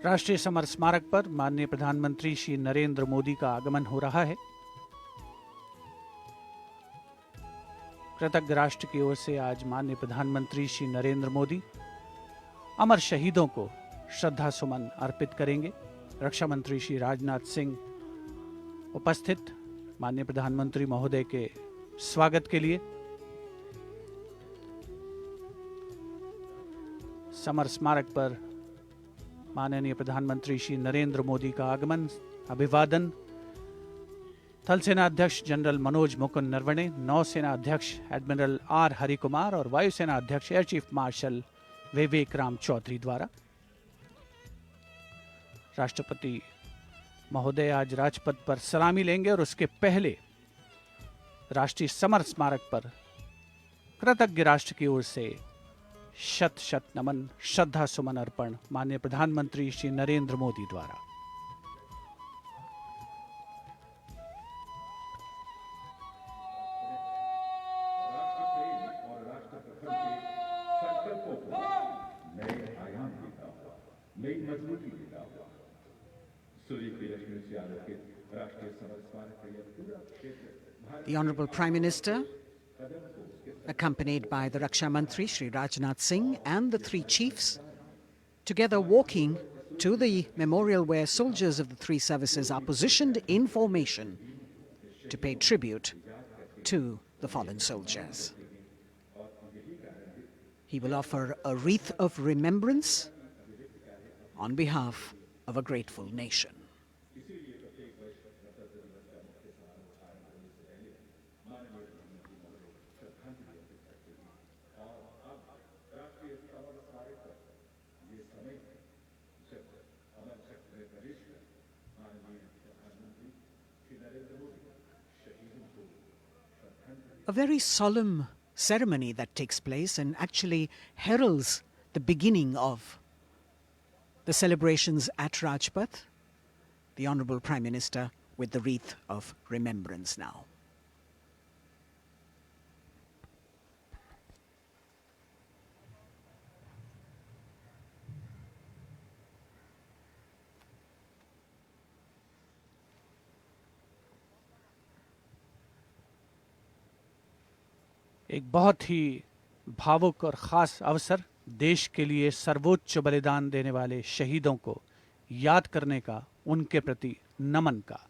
राष्ट्रीय समर स्मारक पर माननीय प्रधानमंत्री श्री नरेंद्र मोदी का आगमन हो रहा है। कृतज्ञ राष्ट्र की ओर से आज माननीय प्रधानमंत्री श्री नरेंद्र मोदी अमर शहीदों को श्रद्धा सुमन अर्पित करेंगे। रक्षा मंत्री श्री राजनाथ सिंह उपस्थित माननीय प्रधानमंत्री महोदय के स्वागत के लिए समर स्मारक पर माननीय प्रधानमंत्री श्री नरेंद्र मोदी का आगमन, अभिवादन थल सेना अध्यक्ष जनरल मनोज मुकुंद नरवणे, नौसेना अध्यक्ष एडमिरल आर हरिकुमार और वायुसेना अध्यक्ष एयर चीफ मार्शल विवेक राम चौधरी द्वारा। राष्ट्रपति महोदय आज राजपथ पर सलामी लेंगे और उसके पहले राष्ट्रीय समर स्मारक पर कृतज्ञ राष्ट्र की ओर से शत शत नमन, श्रद्धा सुमन अर्पण माननीय प्रधानमंत्री श्री नरेंद्र मोदी द्वारा। The Honourable Prime Minister, accompanied by the Raksha Mantri Shri Rajnath Singh and the three chiefs, together walking to the memorial where soldiers of the three services are positioned in formation to pay tribute to the fallen soldiers. He will offer a wreath of remembrance on behalf of a grateful nation. A very solemn ceremony that takes place and actually heralds the beginning of the celebrations at Rajpath. The Honourable Prime Minister with the wreath of remembrance now. एक बहुत ही भावुक और ख़ास अवसर, देश के लिए सर्वोच्च बलिदान देने वाले शहीदों को याद करने का, उनके प्रति नमन का।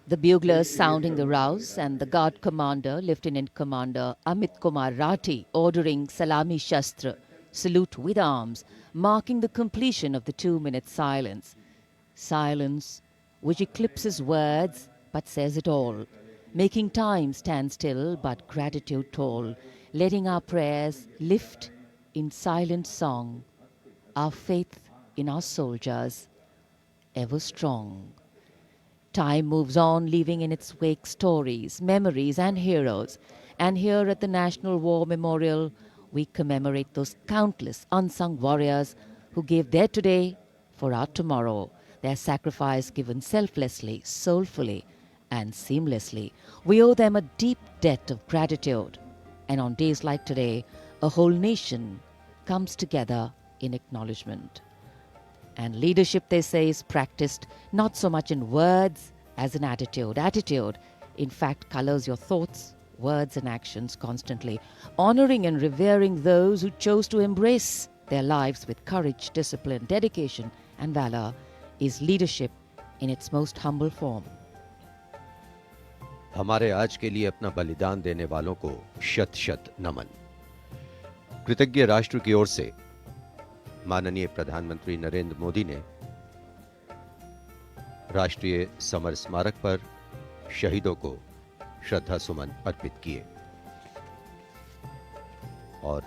The buglers sounding the rouse and the guard commander, Lieutenant Commander Amit Kumar Rathi, ordering Salami Shastra, salute with arms, marking the completion of the 2-minute silence. Silence which eclipses words but says it all, making time stand still but gratitude toll, letting our prayers lift in silent song, our faith in our soldiers ever strong. Time moves on, leaving in its wake stories, memories and heroes. And here at the National War Memorial, we commemorate those countless unsung warriors who gave their today for our tomorrow, their sacrifice given selflessly, soulfully and seamlessly. We owe them a deep debt of gratitude. And on days like today, a whole nation comes together in acknowledgement. And leadership, they say, is practiced not so much in words as in attitude. Attitude, in fact, colors your thoughts, words and actions constantly. Honoring and revering those who chose to embrace their lives with courage, discipline, dedication and valor is leadership in its most humble form. हमारे आज के लिए अपना बलिदान देने वालों को शत शत नमन। कृतज्ञ राष्ट्र की ओर से माननीय प्रधानमंत्री नरेंद्र मोदी ने राष्ट्रीय समर स्मारक पर शहीदों को श्रद्धा सुमन अर्पित किए और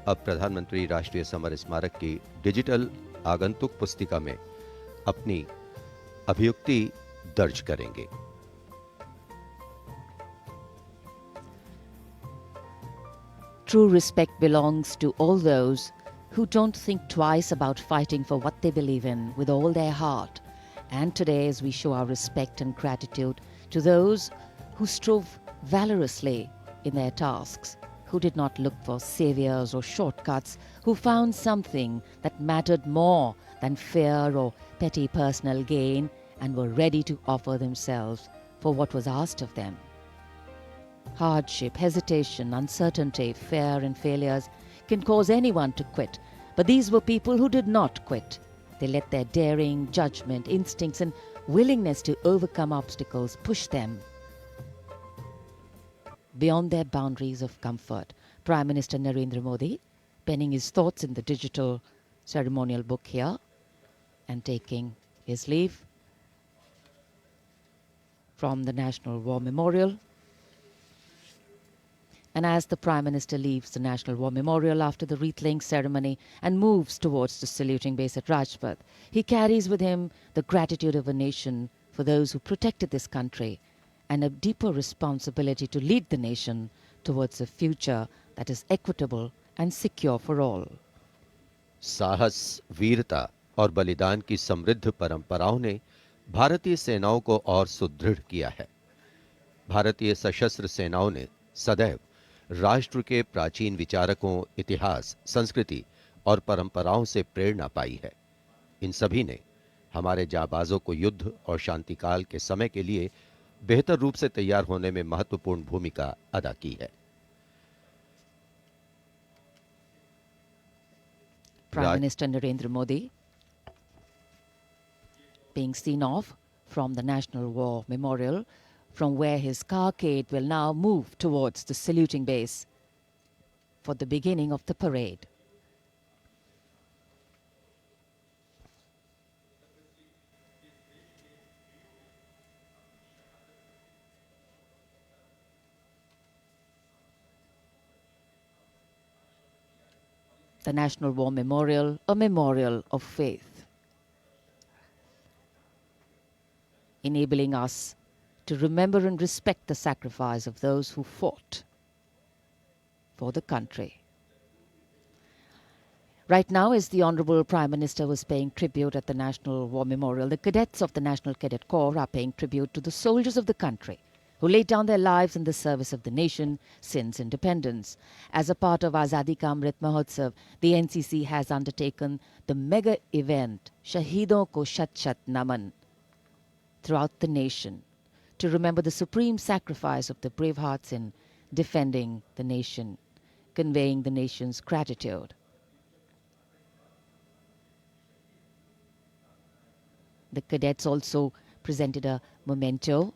अब प्रधानमंत्री राष्ट्रीय समर स्मारक की डिजिटल आगंतुक पुस्तिका में अपनी अभियुक्ति दर्ज करेंगे। True respect belongs to all those who don't think twice about fighting for what they believe in with all their heart. And today, as we show our respect and gratitude to those who strove valorously in their tasks, who did not look for saviors or shortcuts, who found something that mattered more than fear or petty personal gain and were ready to offer themselves for what was asked of them. Hardship, hesitation, uncertainty, fear and failures can cause anyone to quit. But these were people who did not quit. They let their daring, judgment, instincts and willingness to overcome obstacles push them beyond their boundaries of comfort. Prime Minister Narendra Modi penning his thoughts in the digital ceremonial book here and taking his leave from the National War Memorial. And as the Prime Minister leaves the National War Memorial after the wreath-laying ceremony and moves towards the saluting base at Rajpath, he carries with him the gratitude of a nation for those who protected this country and a deeper responsibility to lead the nation towards a future that is equitable and secure for all. साहस, वीरता और बलिदान की समृद्ध परंपराओं ने भारतीय सेनाओं को और सुदृढ़ किया है। भारतीय सशस्त्र सेनाओं ने सदैव राष्ट्र के प्राचीन विचारकों, इतिहास, संस्कृति और परंपराओं से प्रेरणा पाई है। इन सभी ने हमारे जाबाजों को युद्ध और शांतिकाल के समय के लिए बेहतर रूप से तैयार होने में महत्वपूर्ण भूमिका अदा की है। Prime Minister Narendra Modi being seen off from the National War Memorial, from where his carcade will now move towards the saluting base for the beginning of the parade. the National War Memorial, a memorial of faith, enabling us to remember and respect the sacrifice of those who fought for the country. Right now, as the Honorable Prime Minister was paying tribute at the National War Memorial, the cadets of the National Cadet Corps are paying tribute to the soldiers of the country who laid down their lives in the service of the nation since independence. As a part of Azadi Ka Amrit Mahotsav, the NCC has undertaken the mega event Shahidon Ko Shat Shat Naman throughout the nation to remember the supreme sacrifice of the brave hearts in defending the nation, conveying the nation's gratitude. The cadets also presented a memento.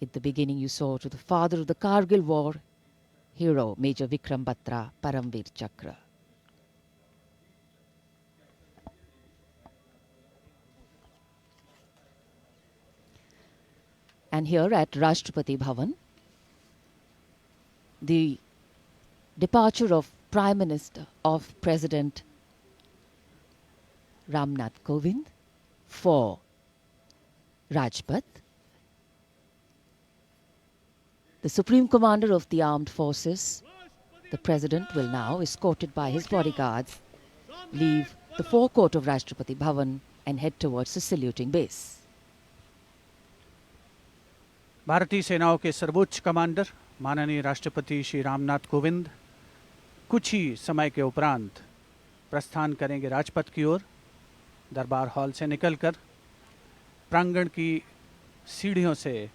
At the beginning, you saw to the father of the Kargil War, hero Major Vikram Batra, Paramveer Chakra. And here at Rashtrapati Bhavan, the departure of Prime Minister of President Ramnath Kovind for Rajpath. The Supreme Commander of the Armed Forces, the President, will now, escorted by his bodyguards, leave the forecourt of Rashtrapati Bhavan and head towards the saluting base. भारतीय सेनाओं के सर्वोच्च commander माननीय राष्ट्रपति श्री रामनाथ कोविंद कुछ ही समय के उपरांत प्रस्थान करेंगे राजपथ की ओर। दरबार हॉल से निकलकर प्रांगण की सीढ़ियों से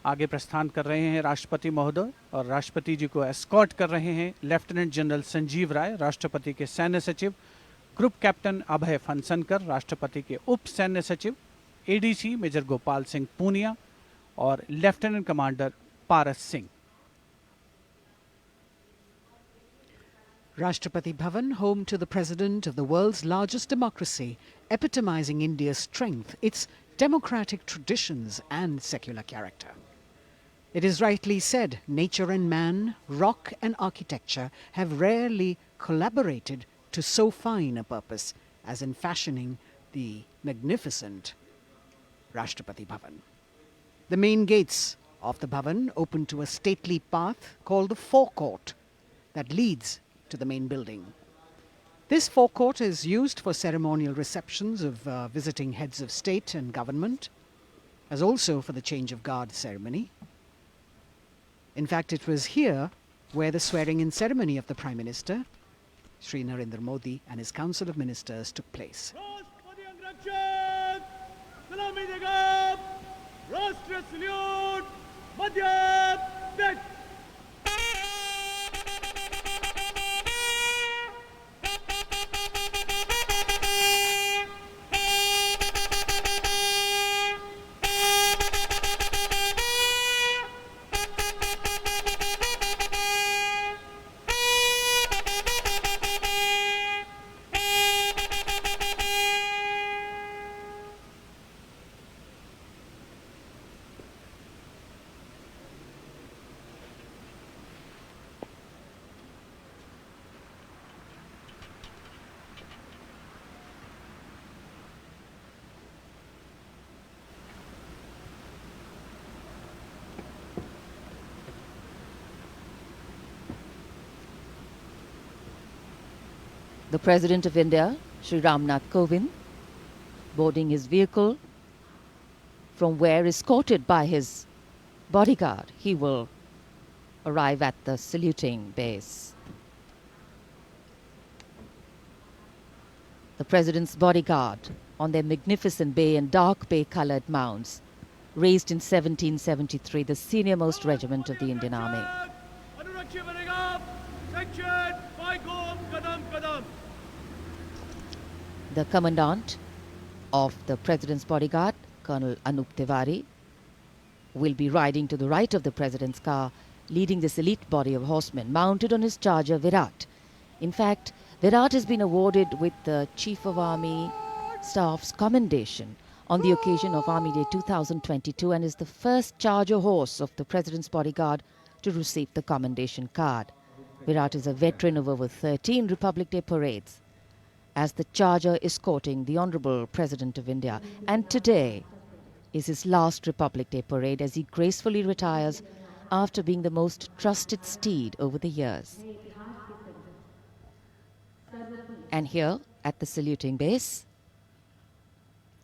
आगे प्रस्थान कर रहे हैं राष्ट्रपति महोदय, और राष्ट्रपति जी को एस्कॉर्ट कर रहे हैं लेफ्टिनेंट जनरल संजीव राय, राष्ट्रपति के सैन्य सचिव, ग्रुप कैप्टन अभय फनसनकर, राष्ट्रपति के उप सैन्य सचिव एडीसी मेजर गोपाल सिंह पूनिया और lieutenant commander Paras Singh. Rashtrapati Bhavan, home to the President of the world's largest democracy, epitomizing India's strength, its democratic traditions and secular character. It is rightly said, nature and man, rock and architecture have rarely collaborated to so fine a purpose as in fashioning the magnificent Rashtrapati Bhavan. The main gates of the Bhavan open to a stately path called the forecourt that leads to the main building. This forecourt is used for ceremonial receptions of visiting heads of state and government, as also for the change of guard ceremony. In fact, it was here where the swearing-in ceremony of the Prime Minister, Shri Narendra Modi, and his Council of Ministers took place. The President of India, Shri Ramnath Kovind, boarding his vehicle, from where, escorted by his bodyguard, he will arrive at the saluting base. The President's bodyguard on their magnificent bay and dark bay-coloured mounts, raised in 1773, the senior-most regiment of the Indian Army. The Commandant of the President's bodyguard, Colonel Anup Tiwari, will be riding to the right of the President's car, leading this elite body of horsemen mounted on his charger Virat. In fact, Virat has been awarded with the Chief of Army Staff's commendation on the occasion of Army Day 2022 and is the first charger horse of the President's bodyguard to receive the commendation card. Virat is a veteran of over 13 Republic Day parades as the charger escorting the Honourable President of India. And today is his last Republic Day parade as he gracefully retires after being the most trusted steed over the years. And here at the saluting base,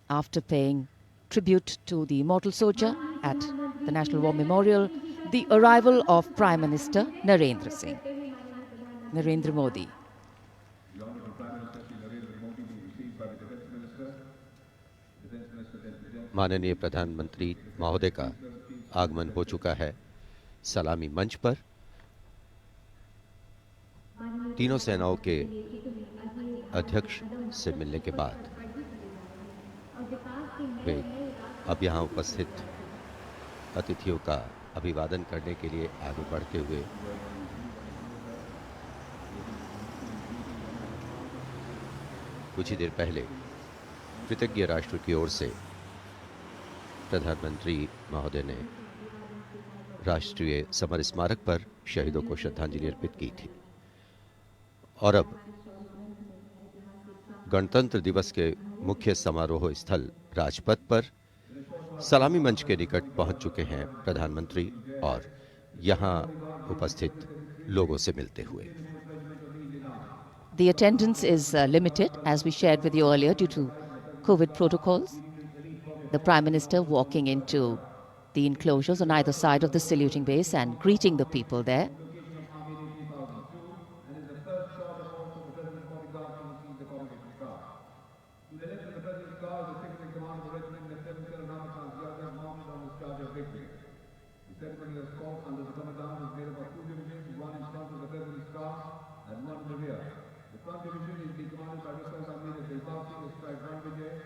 after paying tribute to the immortal soldier at the National War Memorial, the arrival of Prime Minister Narendra Modi. माननीय प्रधानमंत्री महोदय का आगमन हो चुका है सलामी मंच पर। तीनों सेनाओं के अध्यक्ष से मिलने के बाद वे अब यहां उपस्थित अतिथियों का अभिवादन करने के लिए आगे बढ़ते हुए कुछ ही देर पहले कृतज्ञ राष्ट्र की ओर से प्रधानमंत्री महोदय ने राष्ट्रीय समर स्मारक पर शहीदों को श्रद्धांजलि अर्पित की थी और अब गणतंत्र दिवस के मुख्य समारोह स्थल राजपथ पर सलामी मंच के निकट पहुंच चुके हैं प्रधानमंत्री और यहां उपस्थित लोगों से मिलते हुए। The attendance is limited, as we shared with you earlier, due to COVID protocols. The Prime Minister walking into the enclosures on either side of the saluting base and greeting the people there.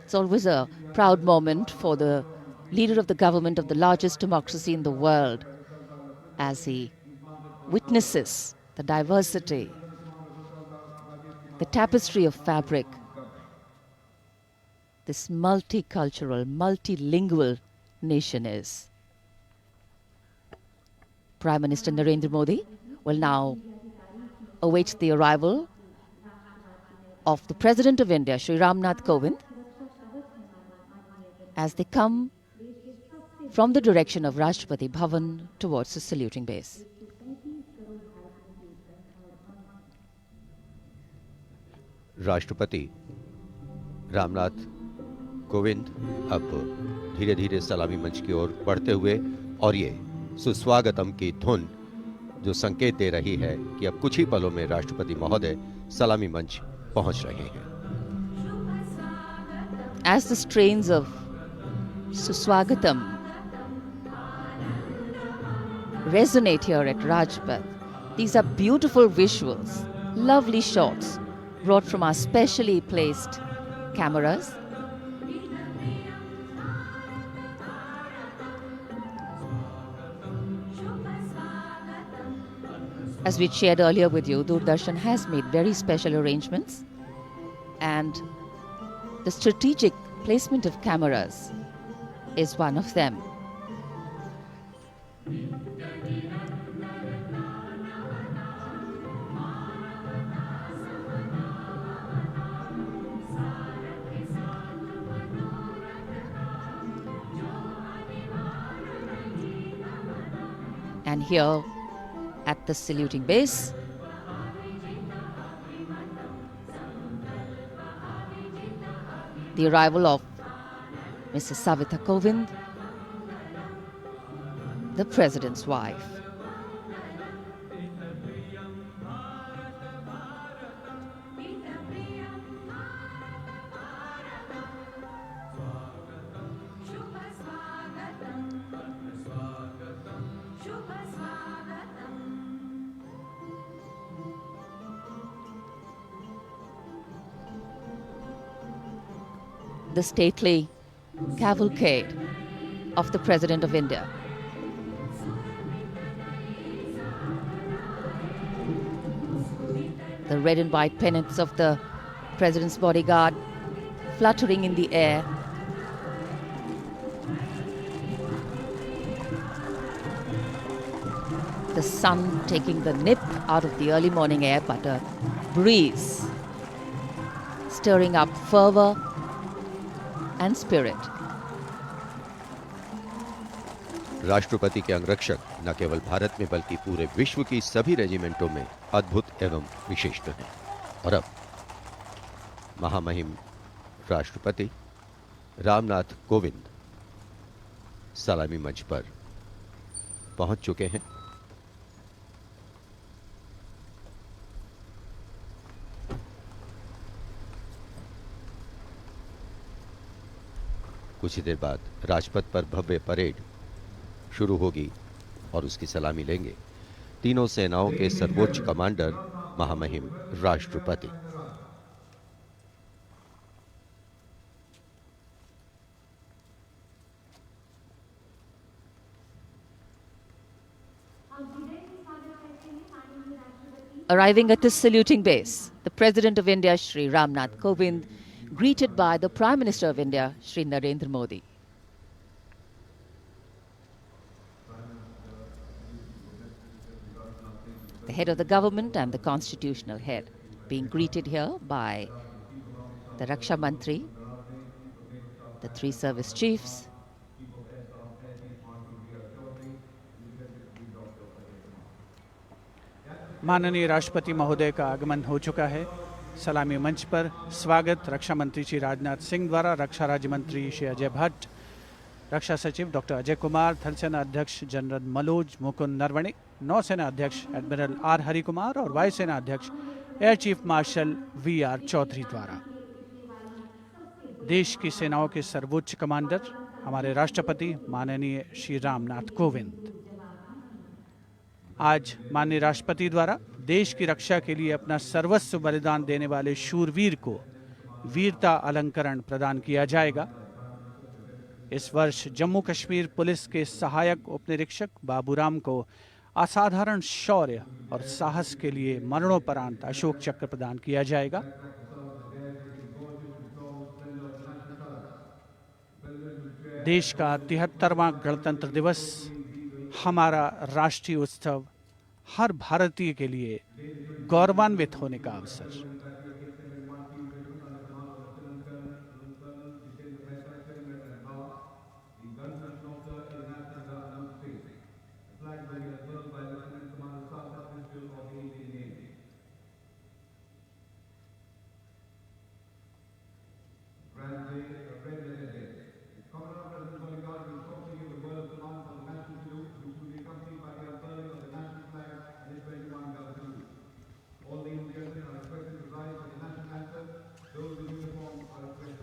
It's always a proud moment for the leader of the government of the largest democracy in the world as he witnesses the diversity, the tapestry of fabric, this multicultural, multilingual nation is. Prime Minister Narendra Modi will now await the arrival of the President of India, Shri Ramnath Kovind, as they come from the direction of Rashtrapati Bhavan towards the saluting base. राष्ट्रपति रामनाथ कोविंद अब धीरे धीरे सलामी मंच की ओर बढ़ते हुए और ये सुस्वागतम की धुन जो संकेत दे रही है कि अब कुछ ही पलों में राष्ट्रपति महोदय सलामी मंच पहुंच रहे हैं। As the strains of Suswagatam resonate here at Rajpath, these are beautiful visuals, lovely shots brought from our specially placed cameras. As we shared earlier with you, Doordarshan has made very special arrangements, and the strategic placement of cameras is one of them. And here at the saluting base, the arrival of Mrs. Savita Kovind, the President's wife. The stately cavalcade of the President of India. The red and white pennants of the President's bodyguard fluttering in the air. the sun taking the nip out of the early morning air, but a breeze stirring up fervor and spirit. राष्ट्रपति के अंगरक्षक न केवल भारत में बल्कि पूरे विश्व की सभी रेजिमेंटों में अद्भुत एवं विशिष्ट हैं। और अब महामहिम राष्ट्रपति रामनाथ कोविंद सलामी मंच पर पहुंच चुके हैं। कुछ ही देर बाद राजपथ पर भव्य परेड शुरू होगी और उसकी सलामी लेंगे तीनों सेनाओं के सर्वोच्च कमांडर महामहिम राष्ट्रपति। Arriving at the saluting base, the President of India, Shri Ramnath Kovind, greeted by the Prime Minister of India, Shri Narendra Modi. The head of the government and the constitutional head being greeted here by the Raksha Mantri, the three service chiefs, माननीय राष्ट्रपति महोदय का आगमन हो चुका है। सलामी मंच पर स्वागत रक्षा मंत्री श्री राजनाथ सिंह द्वारा रक्षा राज्य मंत्री श्री अजय भट्ट, रक्षा सचिव डॉक्टर अजय कुमार, थल सेना अध्यक्ष जनरल मनोज मुकुंद नरवणे, नौसेना अध्यक्ष एडमिरल आर हरि कुमार और वायुसेना अध्यक्ष air chief marshal V R. Chaudhary द्वारा। देश की सेनाओं के सर्वोच्च कमांडर हमारे राष्ट्रपति माननीय श्री रामनाथ कोविंद आज माननीय राष्ट्रपति द्वारा देश की रक्षा के लिए अपना सर्वस्व बलिदान देने वाले शूरवीर को वीरता अलंकरण प्रदान किया जाएगा। इस वर्ष जम्मू कश्मीर पुलिस के सहायक उपनिरीक्षक बाबूराम को असाधारण शौर्य और साहस के लिए मरणोपरांत अशोक चक्र प्रदान किया जाएगा। देश का 73वां गणतंत्र दिवस हमारा राष्ट्रीय उत्सव हर भारतीय के लिए गौरवान्वित होने का अवसर।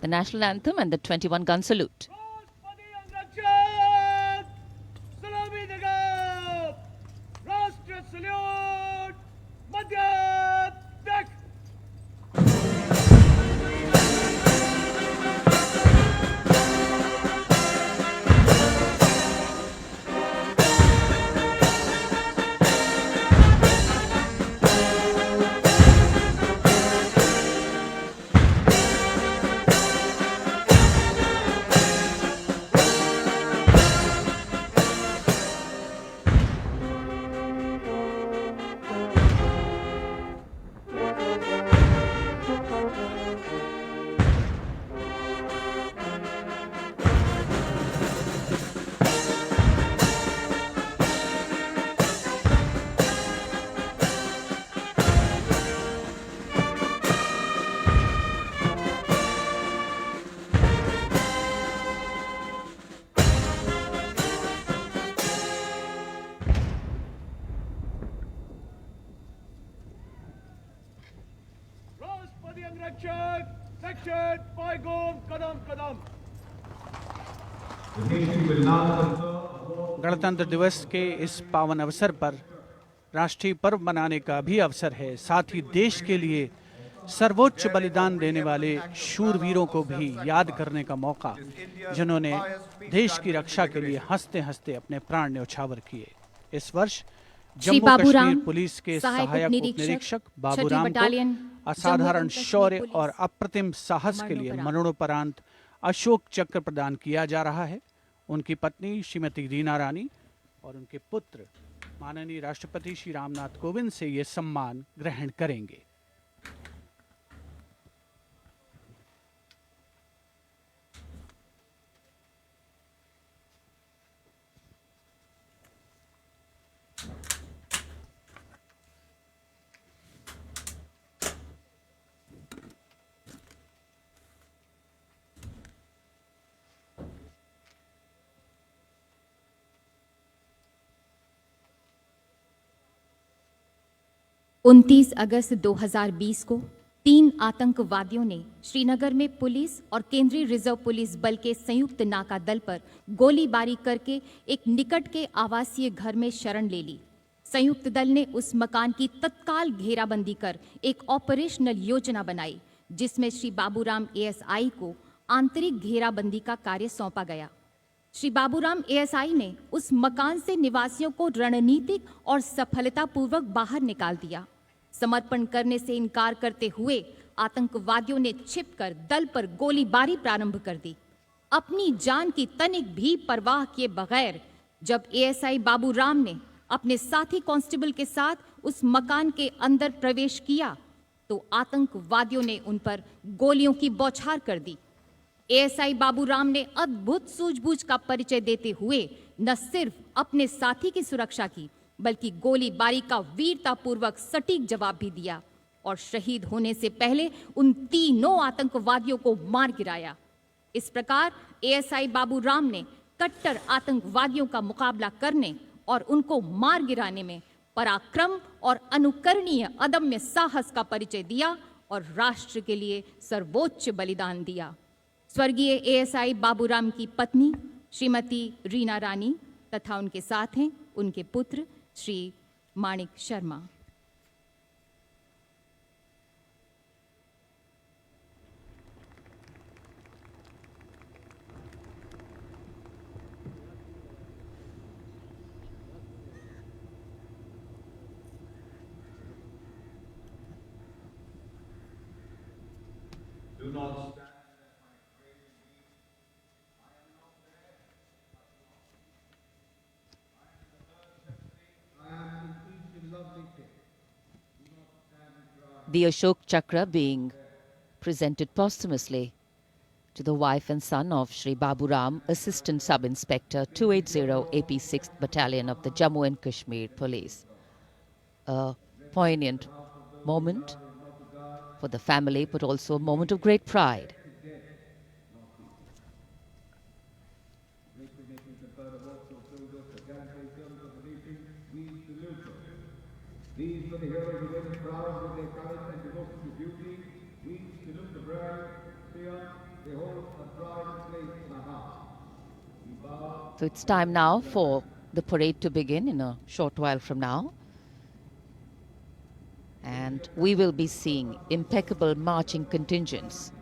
the national anthem and the 21-gun salute. गणतंत्र दिवस के इस पावन अवसर पर राष्ट्रीय पर्व मनाने का भी अवसर है। साथ ही देश के लिए सर्वोच्च बलिदान देने वाले शूरवीरों को भी याद करने का मौका, जिन्होंने देश की रक्षा के लिए हंसते हंसते अपने प्राण न्यौछावर किए। इस वर्ष जम्मू कश्मीर पुलिस के सहायक उपनिरीक्षक बाबूराम को असाधारण शौर्य और अप्रतिम साहस के लिए मरणोपरांत अशोक चक्र प्रदान किया जा रहा है। उनकी पत्नी श्रीमती रीना रानी और उनके पुत्र माननीय राष्ट्रपति श्री रामनाथ कोविंद से ये सम्मान ग्रहण करेंगे। उनतीस अगस्त 2020 को 3 आतंकवादियों ने श्रीनगर में पुलिस और केंद्रीय रिजर्व पुलिस बल के संयुक्त नाका दल पर गोलीबारी करके एक निकट के आवासीय घर में शरण ले ली। संयुक्त दल ने उस मकान की तत्काल घेराबंदी कर एक ऑपरेशनल योजना बनाई, जिसमें श्री बाबूराम एएसआई को आंतरिक घेराबंदी का कार्य सौंपा गया। श्री बाबूराम एएसआई ने उस मकान से निवासियों को रणनीतिक और सफलतापूर्वक बाहर निकाल दिया। समर्पण करने से इनकार करते हुए आतंकवादियों ने छिपकर दल पर गोलीबारी प्रारंभ कर दी। अपनी जान की तनिक भी परवाह किए बगैर जब एएसआई बाबूराम ने अपने साथी कांस्टेबल के साथ उस मकान के अंदर प्रवेश किया तो आतंकवादियों ने उन पर गोलियों की बौछार कर दी। एएसआई बाबूराम ने अद्भुत सूझबूझ का परिचय देते हुए न सिर्फ अपने साथी की सुरक्षा की, बल्कि गोलीबारी का वीरतापूर्वक सटीक जवाब भी दिया और शहीद होने से पहले उन तीनों आतंकवादियों को मार गिराया। इस प्रकार एएसआई बाबूराम ने कट्टर आतंकवादियों का मुकाबला करने और उनको मार गिराने में पराक्रम और अनुकरणीय अदम्य साहस का परिचय दिया और राष्ट्र के लिए सर्वोच्च बलिदान दिया। स्वर्गीय एएसआई बाबूराम की पत्नी श्रीमती रीना रानी तथा उनके साथ हैं उनके पुत्र श्री माणिक Sharma. Do not stand. The Ashok Chakra being presented posthumously to the wife and son of Shri Baburam, Assistant Sub-Inspector 280 AP 6th Battalion of the Jammu and Kashmir Police. A poignant moment for the family, but also a moment of great pride. These were the heroes who were proud of their courage and devotion to duty. We salute the brave fear, they hold a pride and place in our hearts. So it's time now for the parade to begin in a short while from now. And we will be seeing impeccable marching contingents,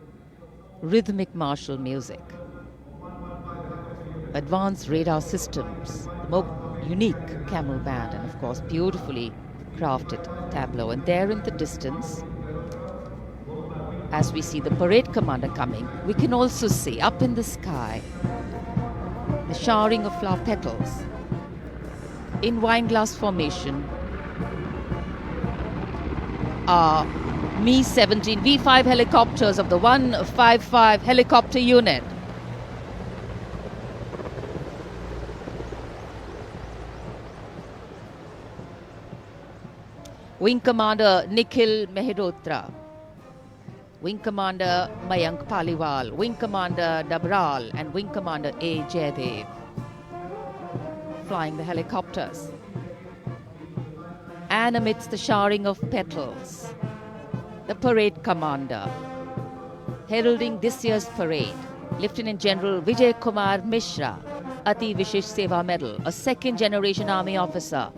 rhythmic martial music, advanced radar systems, the more unique camel band, and of course beautifully crafted tableau. And there in the distance, as we see the parade commander coming, we can also see up in the sky the showering of flower petals in wineglass formation are Mi-17 V5 helicopters of the 155 helicopter unit. Wing Commander Nikhil Mehrotra, Wing Commander Mayank Paliwal, Wing Commander Dabral and Wing Commander A. Jaydev flying the helicopters. And amidst the showering of petals, the parade commander, heralding this year's parade, Lieutenant General Vijay Kumar Mishra, Ati Vishesh Seva Medal, a second-generation army officer,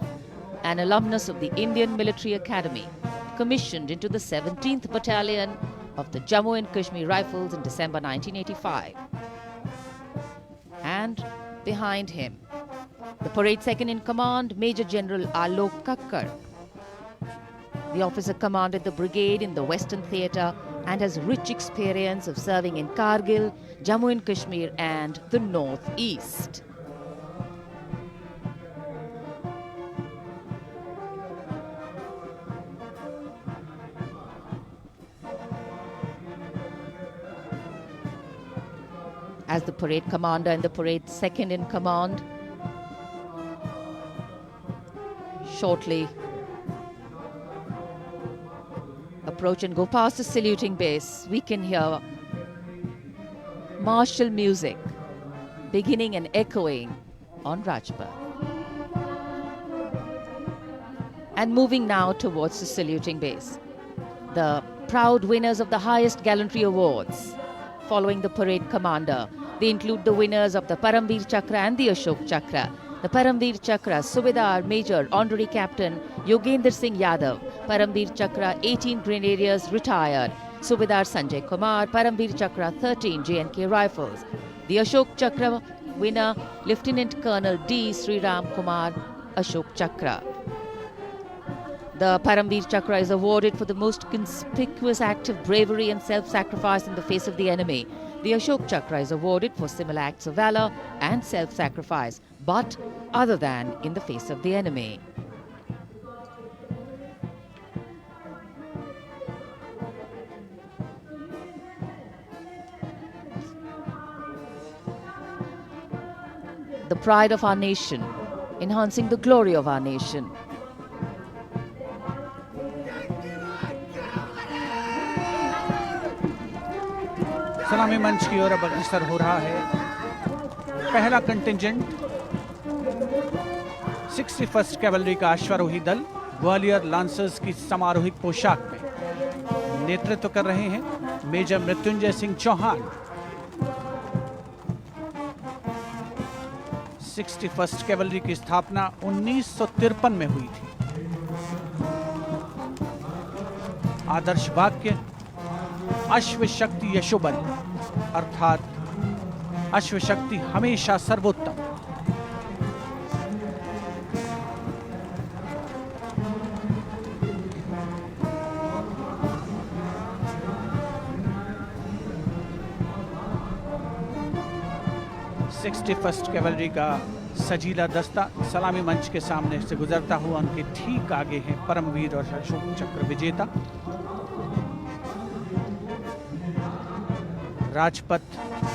an alumnus of the Indian Military Academy, commissioned into the 17th Battalion of the Jammu and Kashmir Rifles in December 1985. And behind him, the parade second-in-command, Major General Alok Kakkar. The officer commanded the brigade in the Western Theatre and has rich experience of serving in Kargil, Jammu and Kashmir and the North East. as the parade commander and the parade second in command. Shortly approach and go past the saluting base. We can hear martial music beginning and echoing on Rajpath. And moving now towards the saluting base. The proud winners of the highest gallantry awards following the parade commander. They include the winners of the Paramveer Chakra and the Ashok Chakra. The Paramveer Chakra, Subedar Major Honorary Captain Yogendra Singh Yadav. Paramveer Chakra, 18 Grenadiers retired. Subedar Sanjay Kumar, Paramveer Chakra 13 J&K Rifles. The Ashok Chakra winner, Lieutenant Colonel D. Sriram Kumar, Ashok Chakra. The Paramveer Chakra is awarded for the most conspicuous act of bravery and self-sacrifice in the face of the enemy. The Ashok Chakra is awarded for similar acts of valor and self-sacrifice, but other than in the face of the enemy. The pride of our nation, enhancing the glory of our nation. सलामी मंच की ओर अब अग्रसर हो रहा है पहला contingent 61st cavalry का अश्वारोही दल ग्वालियर लांसर्स की समारोहिक पोशाक में नेतृत्व कर रहे हैं major Mrityunjay Singh Chauhan. 61st cavalry की स्थापना 1953 में हुई थी। आदर्श वाक्य अश्व शक्ति यशोबल, अर्थात अश्व शक्ति हमेशा सर्वोत्तम। फर्स्ट कैवलरी का सजीला दस्ता सलामी मंच के सामने से गुजरता हुआ उनके ठीक आगे हैं परमवीर और अशोक चक्र विजेता राजपथ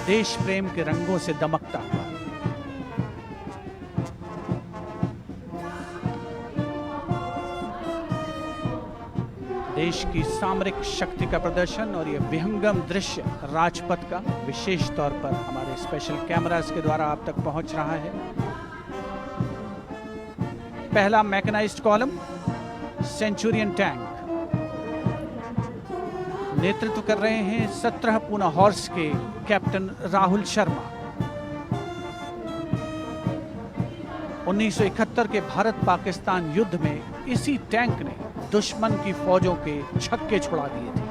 देश प्रेम के रंगों से दमकता हुआ। देश की सामरिक शक्ति का प्रदर्शन और यह विहंगम दृश्य राजपथ का विशेष तौर पर हमारे स्पेशल कैमरास के द्वारा आप तक पहुंच रहा है। पहला मैकेनाइज्ड कॉलम सेंचुरियन टैंक नेतृत्व कर रहे हैं 17 पूना हॉर्स के कैप्टन राहुल शर्मा। 1971 के भारत पाकिस्तान युद्ध में इसी टैंक ने दुश्मन की फौजों के छक्के छुड़ा दिए थे।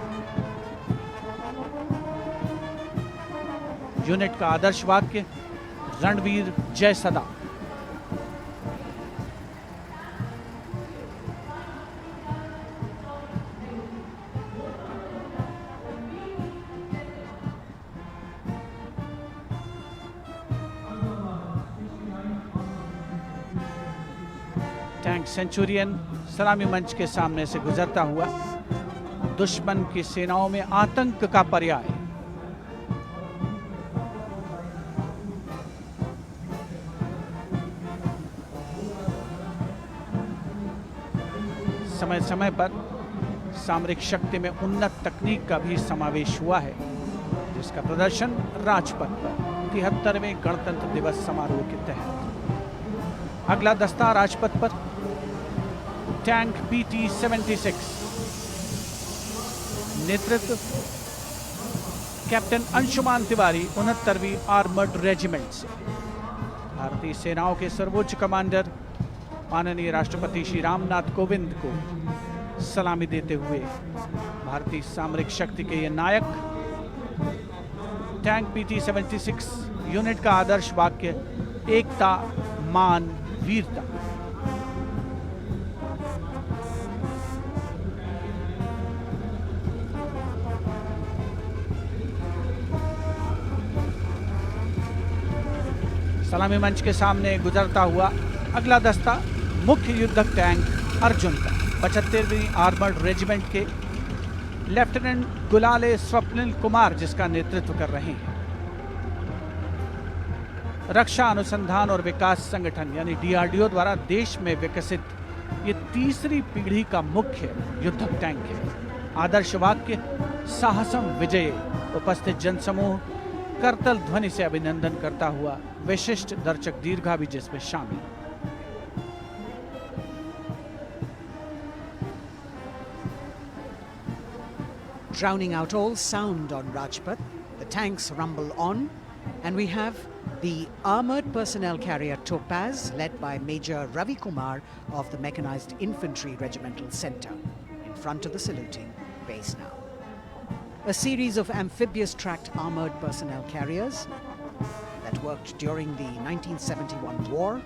यूनिट का आदर्श वाक्य रणवीर जय सदा। टैंक सेंचुरियन सलामी मंच के सामने से गुजरता हुआ दुश्मन की सेनाओं में आतंक का पर्याय। समय समय पर सामरिक शक्ति में उन्नत तकनीक का भी समावेश हुआ है, जिसका प्रदर्शन राजपथ पर 73वें गणतंत्र दिवस समारोह के तहत। अगला दस्ता राजपथ पर टैंक PT-76 नेतृत्व कैप्टन अंशुमान तिवारी 69वीं आर्मर्ड रेजिमेंट से। भारतीय सेनाओं के सर्वोच्च कमांडर माननीय राष्ट्रपति श्री रामनाथ कोविंद को सलामी देते हुए भारतीय सामरिक शक्ति के ये नायक। टैंक PT-76 यूनिट का आदर्श वाक्य एकता मान वीरता। सलामी मंच के सामने गुजरता हुआ अगला दस्ता मुख्य युद्धक टैंक अर्जुन का 75वीं आर्मर्ड रेजिमेंट के लेफ्टिनेंट गुलाले स्वप्निल कुमार जिसका नेतृत्व कर रहे हैं। रक्षा अनुसंधान और विकास संगठन यानी DRDO द्वारा देश में विकसित ये तीसरी पीढ़ी का मुख्य युद्धक टैंक है। आदर्श वाक्य साहसम विजय। उपस्थित जनसमूह करतल ध्वनि से अभिनंदन करता हुआ, विशिष्ट दर्शक दीर्घा भी जिसमें शामिल। Drowning out all sound on Rajpath, the tanks rumble on, and we have the armoured personnel carrier Topaz, led by Major Ravi Kumar of the Mechanized Infantry Regimental Centre, in front of the saluting base now. A series of amphibious tracked armoured personnel carriers that worked during the 1971 war,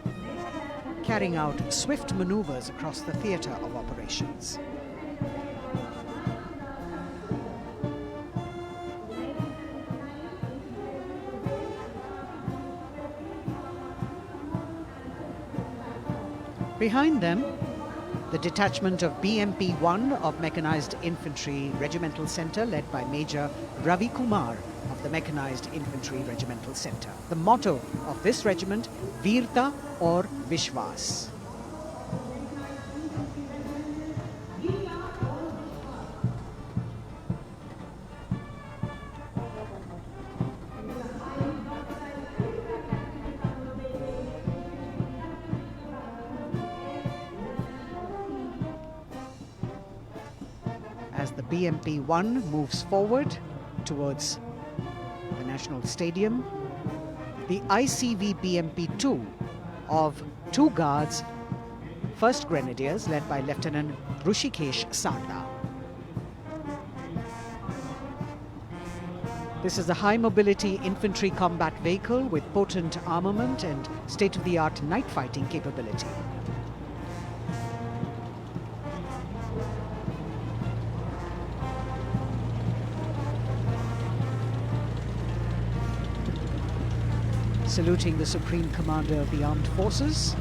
carrying out swift manoeuvres across the theatre of operations. Behind them, the detachment of BMP-1 of Mechanized Infantry Regimental Centre, led by Major Ravi Kumar of the Mechanized Infantry Regimental Centre. The motto of this regiment, Veerta or Vishwas. As the BMP-1 moves forward towards the National Stadium, the ICV BMP-2 of 2 Guards, 1st Grenadiers, led by Lieutenant Rushikesh Sarda. This is a high-mobility infantry combat vehicle with potent armament and state-of-the-art night fighting capability. Saluting the Supreme Commander of the Armed Forces,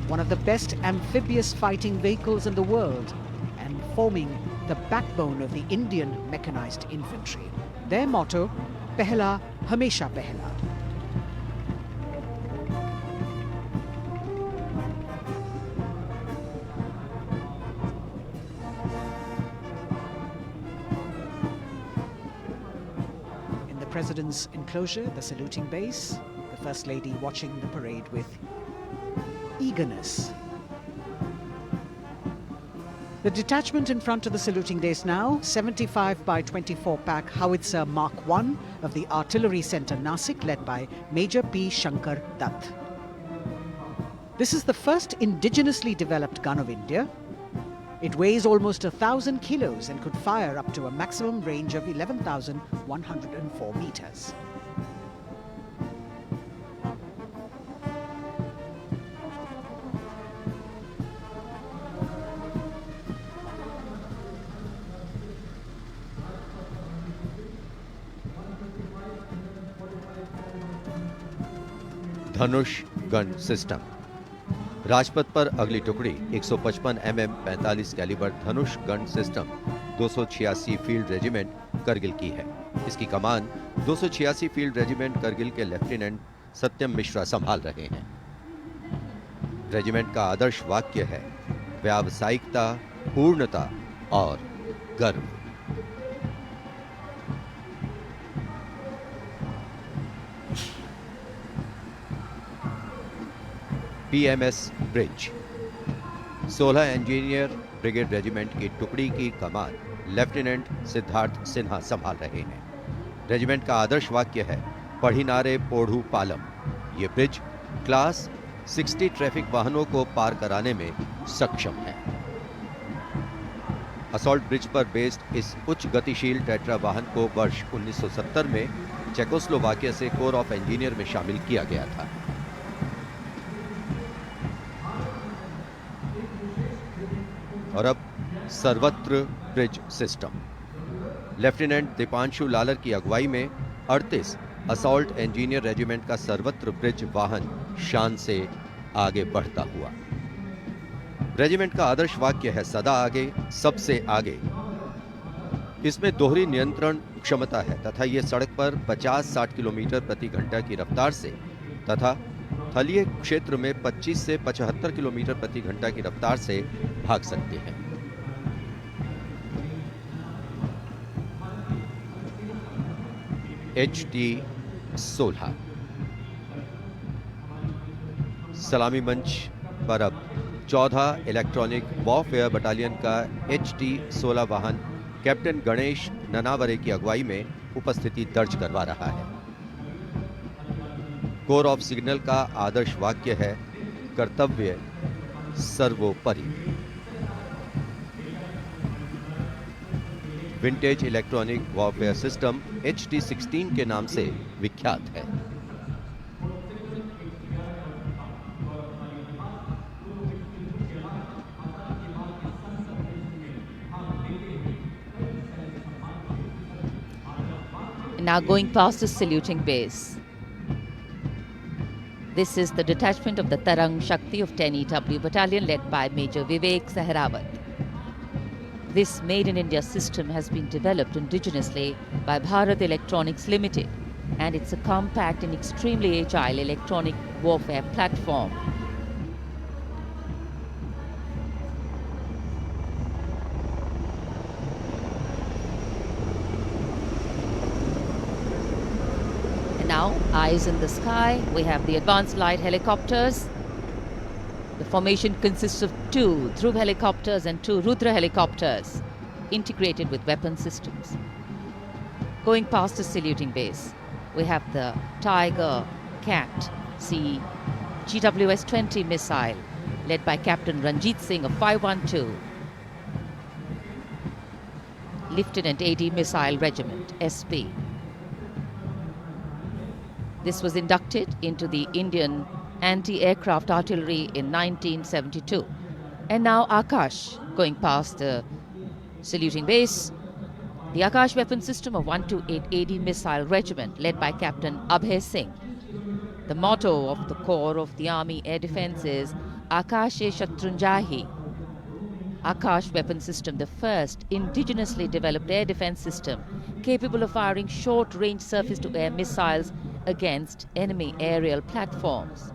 one of the best amphibious fighting vehicles in the world and forming the backbone of the Indian Mechanized Infantry. Their motto, Pehla Hamesha Pehla. President's enclosure, the saluting base, the First Lady watching the parade with eagerness. The detachment in front of the saluting base now, 75 by 24 pack howitzer Mark I of the Artillery Centre Nasik, led by Major P. Shankar Dutt. This is the first indigenously developed gun of India. It weighs almost 1,000 kilos and could fire up to a maximum range of 11,104 meters. Dhanush gun system. Rajpath पर अगली टुकड़ी 155 mm 45 calibre Dhanush gun system 286 field regiment Kargil की है। इसकी कमान 286 field regiment Kargil के lieutenant सत्यम मिश्रा संभाल रहे हैं। रेजिमेंट का आदर्श वाक्य है व्यावसायिकता, पूर्णता और गर्व। PMS bridge. 16 engineer brigade regiment की टुकड़ी की कमान लेफ्टिनेंट सिद्धार्थ सिन्हा संभाल रहे हैं। रेजिमेंट का आदर्श वाक्य है पढ़िनारे पोढ़ू पालम। ये ब्रिज क्लास 60 ट्रैफिक वाहनों को पार कराने में सक्षम है। असॉल्ट ब्रिज पर बेस्ड इस उच्च गतिशील टेट्रा वाहन को वर्ष 1970 में चेकोस्लोवाकिया से कोर ऑफ इंजीनियर में शामिल किया गया था। और अब सर्वत्र bridge system. Lieutenant Deepanshu Lalor की अगुवाई में 38 असॉल्ट इंजीनियर रेजिमेंट का सर्वत्र ब्रिज वाहन शान से आगे बढ़ता हुआ। रेजिमेंट का आदर्श वाक्य है सदा आगे, सबसे आगे। इसमें दोहरी नियंत्रण क्षमता है तथा ये सड़क पर 50-60 किलोमीटर प्रति घंटा की रफ्तार से तथा थलीय क्षेत्र में 25 से 75 किलोमीटर प्रति घंटा की रफ्तार से भाग सकते हैं। HT-16 सलामी मंच पर अब 14 इलेक्ट्रॉनिक वॉरफेयर बटालियन का HT-16 वाहन कैप्टन गणेश ननावरे की अगुवाई में उपस्थिति दर्ज करवा रहा है। कोर ऑफ सिग्नल का आदर्श वाक्य है, कर्तव्य सर्वोपरि। Vintage electronic warfare system HT-16 के नाम से विख्यात है। Now going past the saluting base. This is the detachment of the Tarang Shakti of 10 EW battalion led by Major Vivek Sehrawat. This Made in India system has been developed indigenously by Bharat Electronics Limited, and it's a compact and extremely agile electronic warfare platform. And now, eyes in the sky, we have the advanced light helicopters. The formation consists of 2 Dhruv helicopters and 2 Rudra helicopters, integrated with weapon systems. Going past the saluting base, we have the Tiger Cat C GWS-20 missile, led by Captain Ranjit Singh of 512 Lieutenant AD Missile Regiment, SP. This was inducted into the Indian anti-aircraft artillery in 1972. And now Akash, going past the saluting base, the Akash weapon system of 128 AD Missile Regiment, led by Captain Abhay Singh. The motto of the Corps of the Army Air Defence is Akashe Shatrunjahi. Akash weapon system, the first indigenously developed air defence system capable of firing short-range surface-to-air missiles against enemy aerial platforms.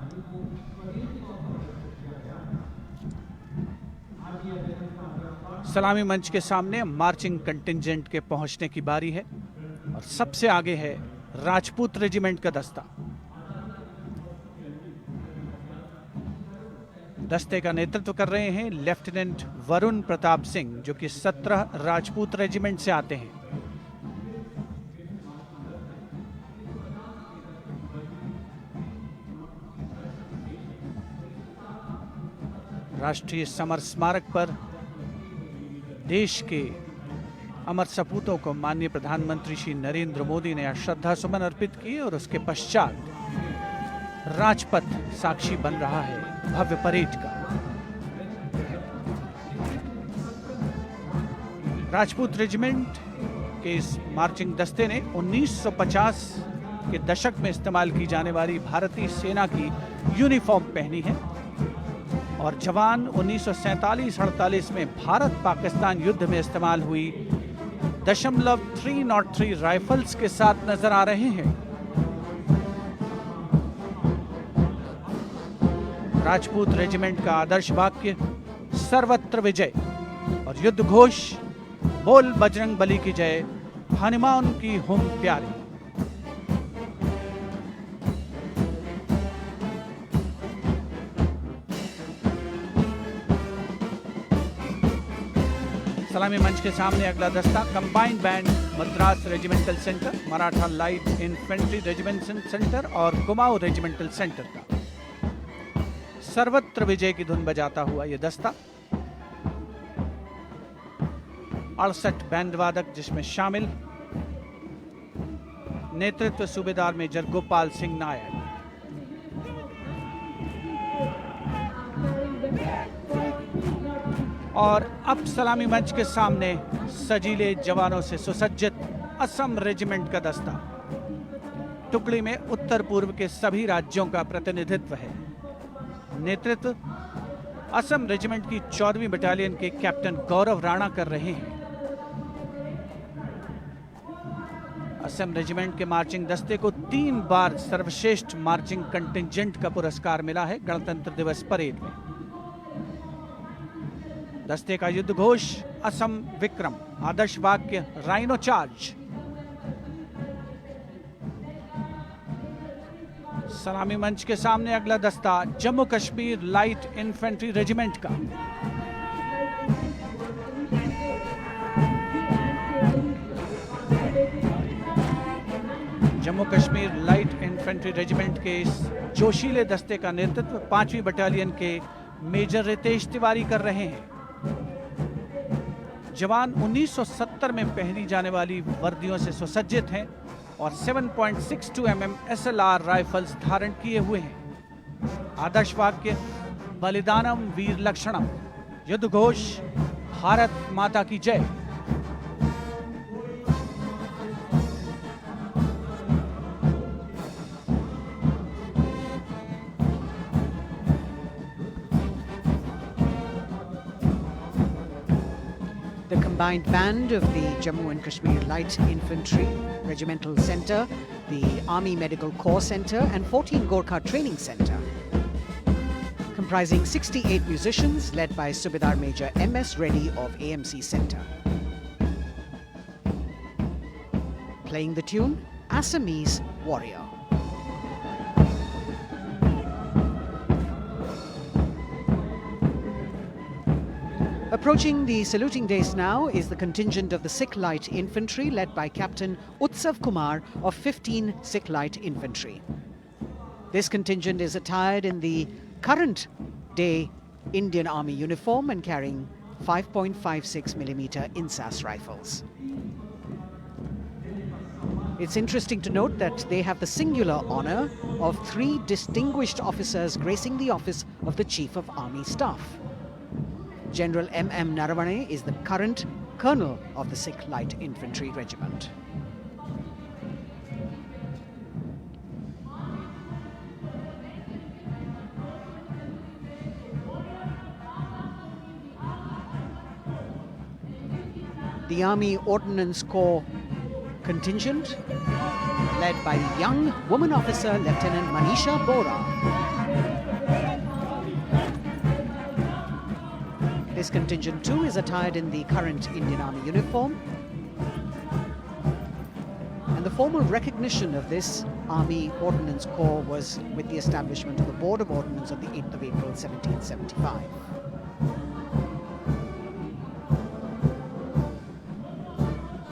सलामी मंच के सामने marching contingent के पहुंचने की बारी है और सबसे आगे है राजपूत रेजिमेंट का दस्ता। दस्ते का नेतृत्व कर रहे हैं लेफ्टिनेंट वरुण प्रताप सिंह, जो कि 17 राजपूत रेजिमेंट से आते हैं। राष्ट्रीय समर स्मारक पर देश के अमर सपूतों को माननीय प्रधानमंत्री श्री नरेंद्र मोदी ने श्रद्धा सुमन अर्पित किए और उसके पश्चात राजपथ साक्षी बन रहा है भव्य परेड का। राजपूत रेजिमेंट के इस मार्चिंग दस्ते ने 1950 के दशक में इस्तेमाल की जाने वाली भारतीय सेना की यूनिफॉर्म पहनी है और जवान 1947-48 में भारत पाकिस्तान युद्ध में इस्तेमाल हुई .303 राइफल्स के साथ नजर आ रहे हैं। राजपूत रेजिमेंट का आदर्श वाक्य सर्वत्र विजय और युद्ध घोष बोल बजरंग बली की जय, हनुमान की हुम प्यारी। सलामी मंच के सामने अगला दस्ता combined band Madras regimental centre, Maratha light infantry regimental centre और कुमाऊं रेजिमेंटल सेंटर का सर्वत्र विजय की धुन बजाता हुआ यह दस्ता 68 बैंड वादक जिसमें शामिल नेतृत्व सूबेदार मेजर गोपाल सिंह नायक। और अब सलामी मंच के सामने सजीले जवानों से सुसज्जित असम रेजिमेंट का दस्ता। टुकड़ी में उत्तर पूर्व के सभी राज्यों का प्रतिनिधित्व है। नेतृत्व असम रेजिमेंट की 14वीं बटालियन के कैप्टन गौरव राणा कर रहे हैं। असम रेजिमेंट के मार्चिंग दस्ते को 3 बार सर्वश्रेष्ठ मार्चिंग कंटिंजेंट का पुरस्कार मिला है गणतंत्र दिवस परेड में। दस्ते का युद्ध घोष असम विक्रम, आदर्श वाक्य राइनो चार्ज। सलामी मंच के सामने अगला दस्ता Jammu Kashmir light infantry regiment का। Jammu Kashmir light infantry regiment के इस जोशीले दस्ते का नेतृत्व 5वीं बटालियन के मेजर रितेश तिवारी कर रहे हैं। जवान 1970 में पहनी जाने वाली वर्दियों से सुसज्जित हैं और 7.62 mm SLR राइफल्स धारण किए हुए हैं। आदर्श वाक्य बलिदानम वीर लक्षणम। युद्ध घोष भारत माता की जय। The combined band of the Jammu and Kashmir Light Infantry Regimental Centre, the Army Medical Corps Centre and 14 Gorkha Training Centre, comprising 68 musicians led by Subedar Major M.S. Reddy of AMC Centre. Playing the tune Assamese Warrior. Approaching the saluting dais now is the contingent of the Sikh Light Infantry led by Captain Utsav Kumar of 15 Sikh Light Infantry. This contingent is attired in the current day Indian Army uniform and carrying 5.56mm INSAS rifles. It's interesting to note that they have the singular honour of 3 distinguished officers gracing the office of the Chief of Army Staff. General M.M. Naravane is the current colonel of the Sikh Light Infantry Regiment. The Army Ordnance Corps contingent, led by the young woman officer Lieutenant Manisha Bora. This contingent too is attired in the current Indian Army uniform. And the formal recognition of this Army Ordnance Corps was with the establishment of the Board of Ordnance on the 8th of April 1775.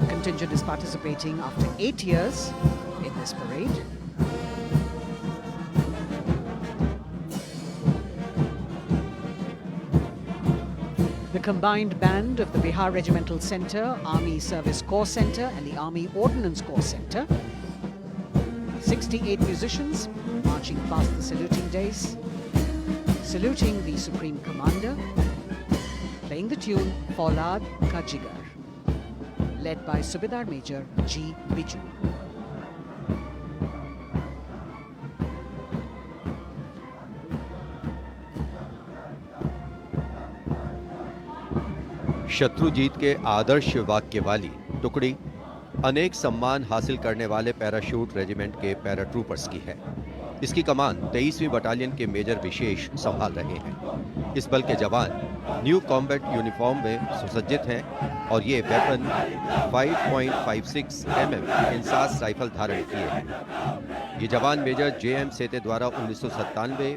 The contingent is participating after 8 years in this parade. The combined band of the Bihar Regimental Centre, Army Service Corps Centre and the Army Ordnance Corps Centre. 68 musicians marching past the saluting dais, saluting the Supreme Commander, playing the tune Faulad Ka Jigar, led by Subedar Major G. Biju. Shatrujeet के आदर्श वाक्य वाली टुकड़ी अनेक सम्मान हासिल करने वाले parachute regiment के पैराट्रूपर्स की है। इसकी कमान 23वीं बटालियन के मेजर विशेष संभाल रहे हैं। इस बल के जवान न्यू कॉम्बैट यूनिफॉर्म में सुसज्जित हैं और ये वेपन 5.56 mm इंसास राइफल धारण किए हैं। ये जवान मेजर जे.एम. सेते द्वारा 1997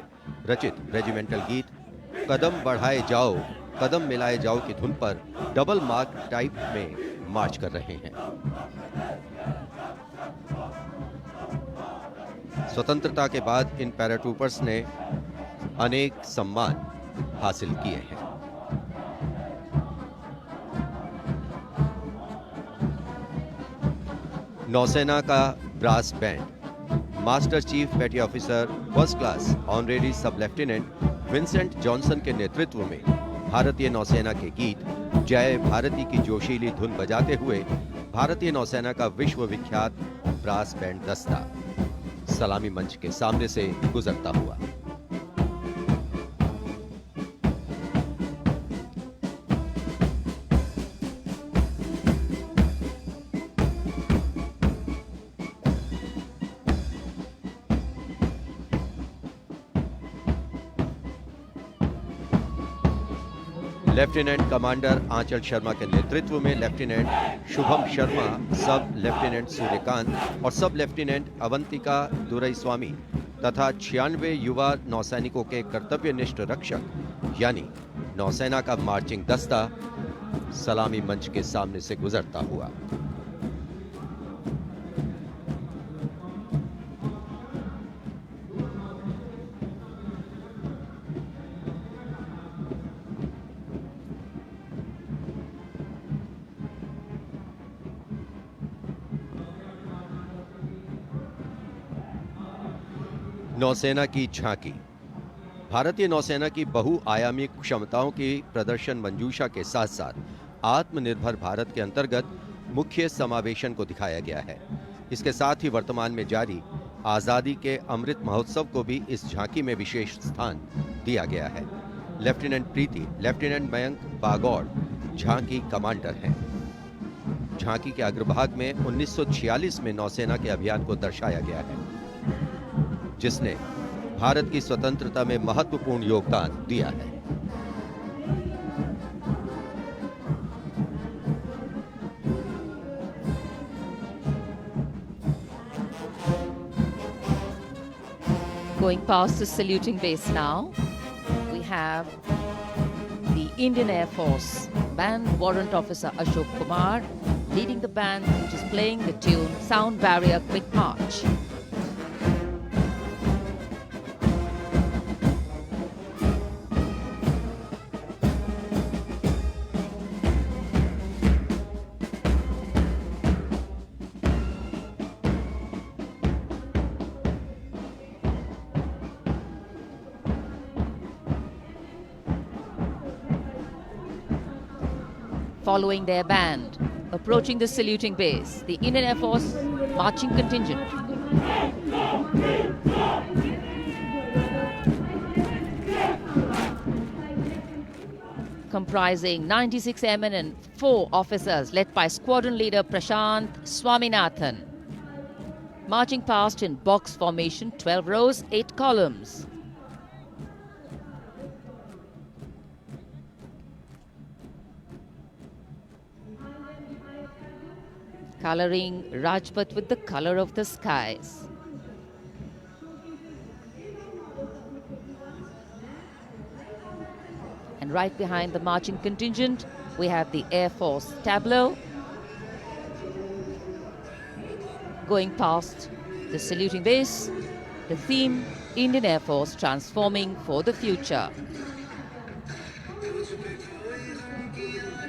रचित रेजिमेंटल गीत कदम बढ़ाए जाओ कदम मिलाए जाओ की धुन पर डबल मार्क टाइप में मार्च कर रहे हैं। स्वतंत्रता के बाद इन पैराट्रूपर्स ने अनेक सम्मान हासिल किए हैं। नौसेना का ब्रास बैंड मास्टर चीफ पेटी ऑफिसर फर्स्ट क्लास ऑनरेरी सब लेफ्टिनेंट विंसेंट जॉनसन के नेतृत्व में भारतीय नौसेना के गीत जय भारती की जोशीली धुन बजाते हुए भारतीय नौसेना का विश्व विख्यात ब्रास बैंड दस्ता सलामी मंच के सामने से गुजरता हुआ। लेफ्टिनेंट कमांडर आंचल शर्मा के नेतृत्व में लेफ्टिनेंट शुभम शर्मा, सब लेफ्टिनेंट सूर्यकांत और सब लेफ्टिनेंट अवंतिका दुरईस्वामी तथा 96 युवा नौसैनिकों के कर्तव्यनिष्ठ रक्षक यानी नौसेना का मार्चिंग दस्ता सलामी मंच के सामने से गुजरता हुआ। नौसेना की झांकी। भारतीय नौसेना की बहुआयामी क्षमताओं की प्रदर्शन मंजूषा के साथ साथ आत्मनिर्भर भारत के अंतर्गत मुख्य समावेशन को दिखाया गया है। इसके साथ ही वर्तमान में जारी आजादी के अमृत महोत्सव को भी इस झांकी में विशेष स्थान दिया गया है। लेफ्टिनेंट प्रीति, लेफ्टिनेंट मयंक बागौड़ झांकी कमांडर हैं। झांकी के अग्रभाग में 1946 में नौसेना के अभियान को दर्शाया गया है, जिसने भारत की स्वतंत्रता में महत्वपूर्ण योगदान दिया है। Going past the saluting base now, we have the Indian Air Force Band Warrant Officer Ashok Kumar leading the band, which is playing the tune Sound Barrier Quick March. Following their band, approaching the saluting base, the Indian Air Force marching contingent. Comprising 96 airmen and 4 officers led by squadron leader Prashant Swaminathan. Marching past in box formation, 12 rows, 8 columns. Coloring Rajpath with the color of the skies. And right behind the marching contingent, we have the Air Force tableau. Going past the saluting base, the theme, Indian Air Force transforming for the future.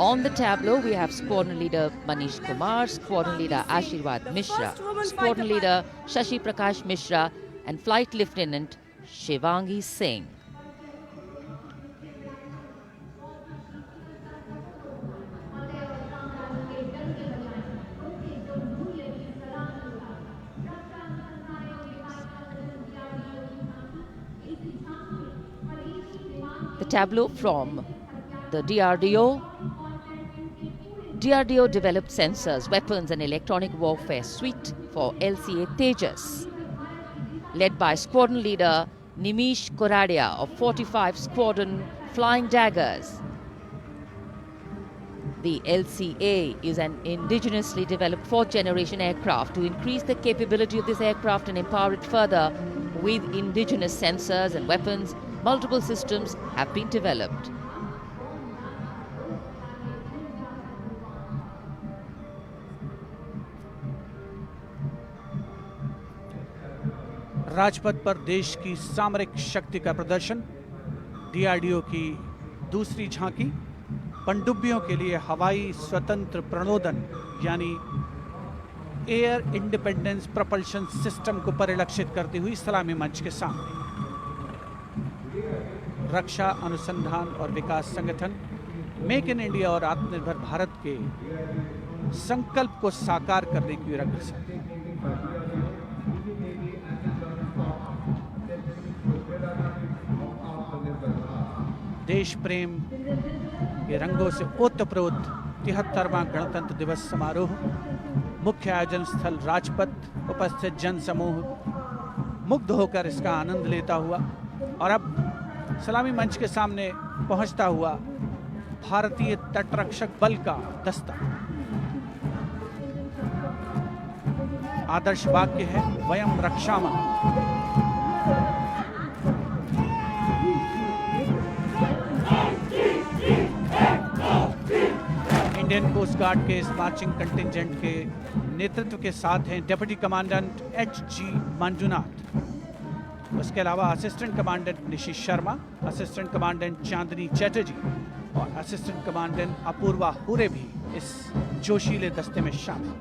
On the tableau, we have Squadron Leader Manish Kumar, Squadron Leader Ashirwad Mishra, Squadron Leader Shashi Prakash Mishra, and Flight Lieutenant Shivangi Singh. The tableau from the DRDO. DRDO developed sensors, weapons and electronic warfare suite for LCA Tejas. Led by Squadron Leader Nimish Koradia of 45 Squadron Flying Daggers. The LCA is an indigenously developed 4th generation aircraft. To increase the capability of this aircraft and empower it further with indigenous sensors and weapons, multiple systems have been developed. Rajpath पर देश की सामरिक शक्ति का प्रदर्शन, DRDO की दूसरी झांकी, पनडुब्बियों के लिए हवाई स्वतंत्र प्रणोदन यानी एयर इंडिपेंडेंस प्रपल्शन सिस्टम को परिलक्षित करती हुई सलामी मंच के सामने। रक्षा अनुसंधान और विकास संगठन मेक इन इंडिया और आत्मनिर्भर भारत के संकल्प को साकार करने की रंगरसा। देश प्रेम के रंगों से ओतप्रोत 73वां गणतंत्र दिवस समारोह, मुख्य आयोजन स्थल राजपथ, उपस्थित जन समूह मुग्ध होकर इसका आनंद लेता हुआ और अब सलामी मंच के सामने पहुंचता हुआ भारतीय तटरक्षक बल का दस्ता। आदर्श वाक्य है वयम रक्षामः। इंडियन कोस्ट गार्ड के इस मार्चिंग कंटिंजेंट के नेतृत्व के साथ हैं डिप्टी कमांडेंट H.G. मंजुनाथ। उसके अलावा assistant commandant Nishi Sharma, assistant commandant Chandni Chatterjee और असिस्टेंट कमांडेंट अपूर्वा हुरे भी इस जोशीले दस्ते में शामिल।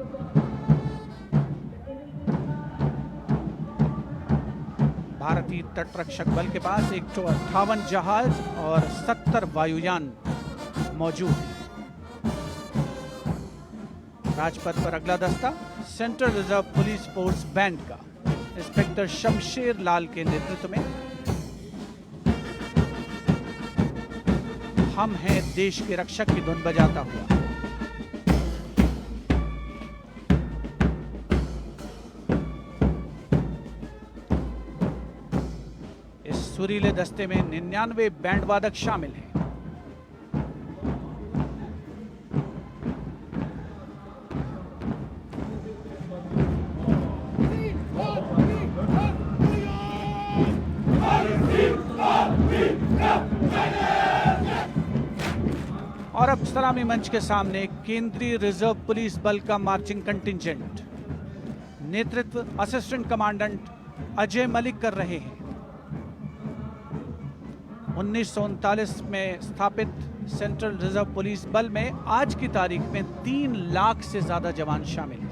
भारतीय तटरक्षक बल के पास 158 जहाज और 70 वायुयान मौजूद हैं। राजपथ पर अगला दस्ता central reserve police force band का इंस्पेक्टर शमशेर लाल के नेतृत्व में। हम हैं देश के रक्षक की धुन बजाता हुआ। इस सुरीले दस्ते में 99 बैंड वादक शामिल हैं। और अब सलामी मंच के सामने केंद्रीय रिजर्व पुलिस बल का मार्चिंग कंटिंजेंट, नेतृत्व असिस्टेंट कमांडेंट अजय मलिक कर रहे हैं। 1939 में स्थापित सेंट्रल रिजर्व पुलिस बल में आज की तारीख में 3 लाख से ज्यादा जवान शामिल हैं।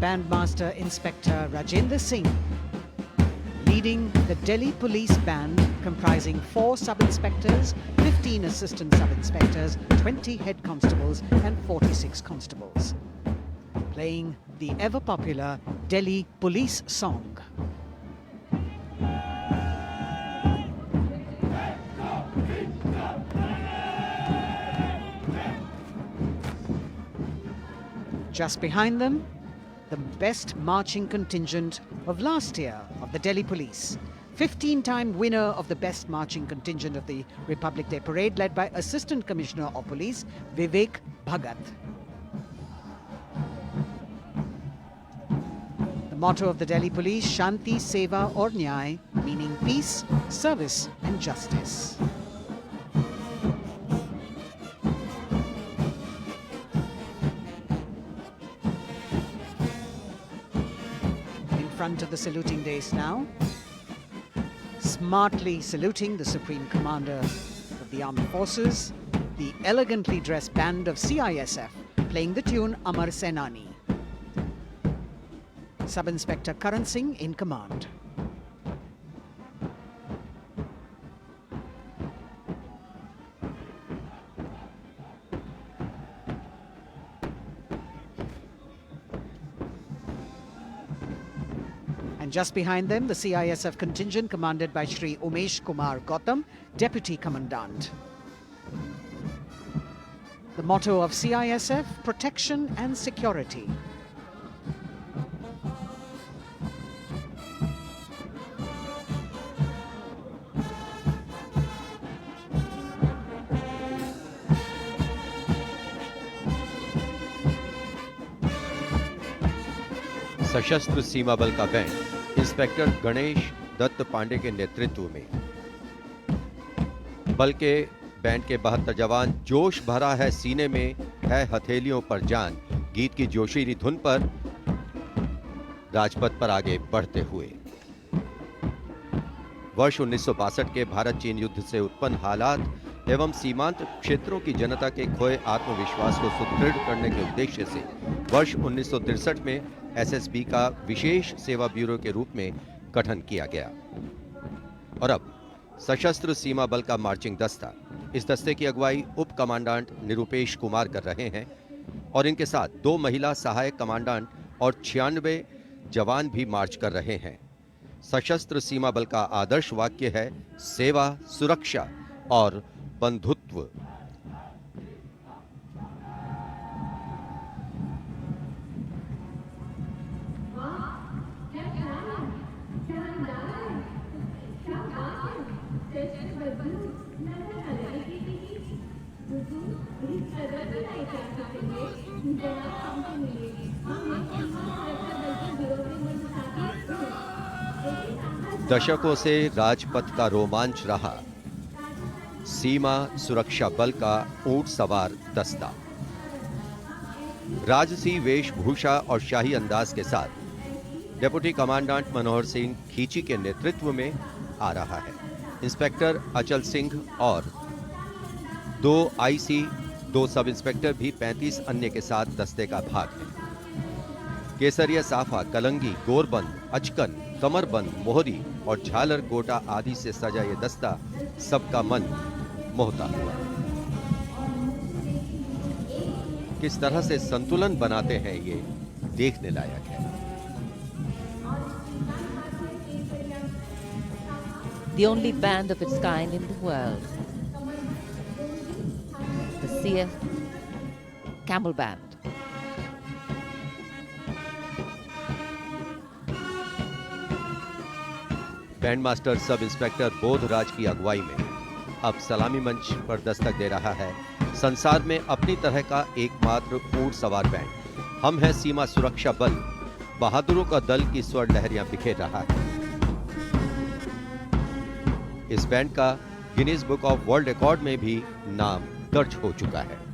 Bandmaster Inspector Rajendra Singh, leading the Delhi Police Band comprising 4 sub-inspectors, 15 assistant sub-inspectors, 20 head constables and 46 constables, playing the ever-popular Delhi Police song. Just behind them, the best marching contingent of last year of the Delhi Police. 15-time winner of the best marching contingent of the Republic Day Parade, led by Assistant Commissioner of Police Vivek Bhagat. The motto of the Delhi Police, Shanti, Seva aur Nyay, meaning peace, service and justice. Front of the saluting dais now, smartly saluting the Supreme Commander of the Armed Forces, the elegantly dressed band of CISF playing the tune Amar Senani. Sub-Inspector Karan Singh in command. And just behind them, the CISF contingent commanded by Shri Umesh Kumar Gautam, Deputy Commandant. The motto of CISF, protection and security. सशस्त्र सीमा बल का band inspector Ganesh Dutt Pandey के नेतृत्व में। बल के band के 72 जवान जोश भरा है सीने में है हथेलियों पर जान गीत की जोशीली धुन पर राजपथ पर आगे बढ़ते हुए। वर्ष 1962 के भारत चीन युद्ध से उत्पन्न हालात एवं सीमांत क्षेत्रों की जनता के खोए आत्मविश्वास को सुदृढ़ करने के उद्देश्य से वर्ष 1963 में एसएसबी का विशेष सेवा ब्यूरो के रूप में गठन किया गया। और अब सशस्त्र सीमा बल का मार्चिंग दस्ता, इस दस्ते की अगुवाई उप कमांडेंट निरूपेश कुमार कर रहे हैं और इनके साथ 2 महिला सहायक कमांडेंट और 96 जवान भी मार्च कर रहे हैं। सशस्त्र सीमा बल का आदर्श वाक्य है सेवा, सुरक्षा और बंधुत्व। दशकों से राजपथ का रोमांच रहा सीमा सुरक्षा बल का ऊंट सवार दस्ता। राजसी वेशभूषा और शाही अंदाज के साथ डिप्टी कमांडेंट मनोहर सिंह खींची के नेतृत्व में आ रहा है। इंस्पेक्टर अचल सिंह और 2 आईसी, 2 सब इंस्पेक्टर भी 35 अन्य के साथ दस्ते का भाग है। केसरिया साफा, कलंगी, गोरबंद, अचकन, कमरबंद, मोहरी और झालर गोटा आदि से सजा ये दस्ता सबका मन मोहता हुआ। किस तरह से संतुलन बनाते हैं ये देखने लायक है। The only band of its kind in the world, the CF Camel Band. Band master sub inspector Bodhraj की अगुवाई में अब सलामी मंच पर दस्तक दे रहा है संसार में अपनी तरह का एकमात्र ऊंट सवार बैंड। हम हैं सीमा सुरक्षा बल, बहादुरों का दल की स्वर लहरियां बिखेर रहा है। इस बैंड का Guinness book of world record में भी नाम दर्ज हो चुका है।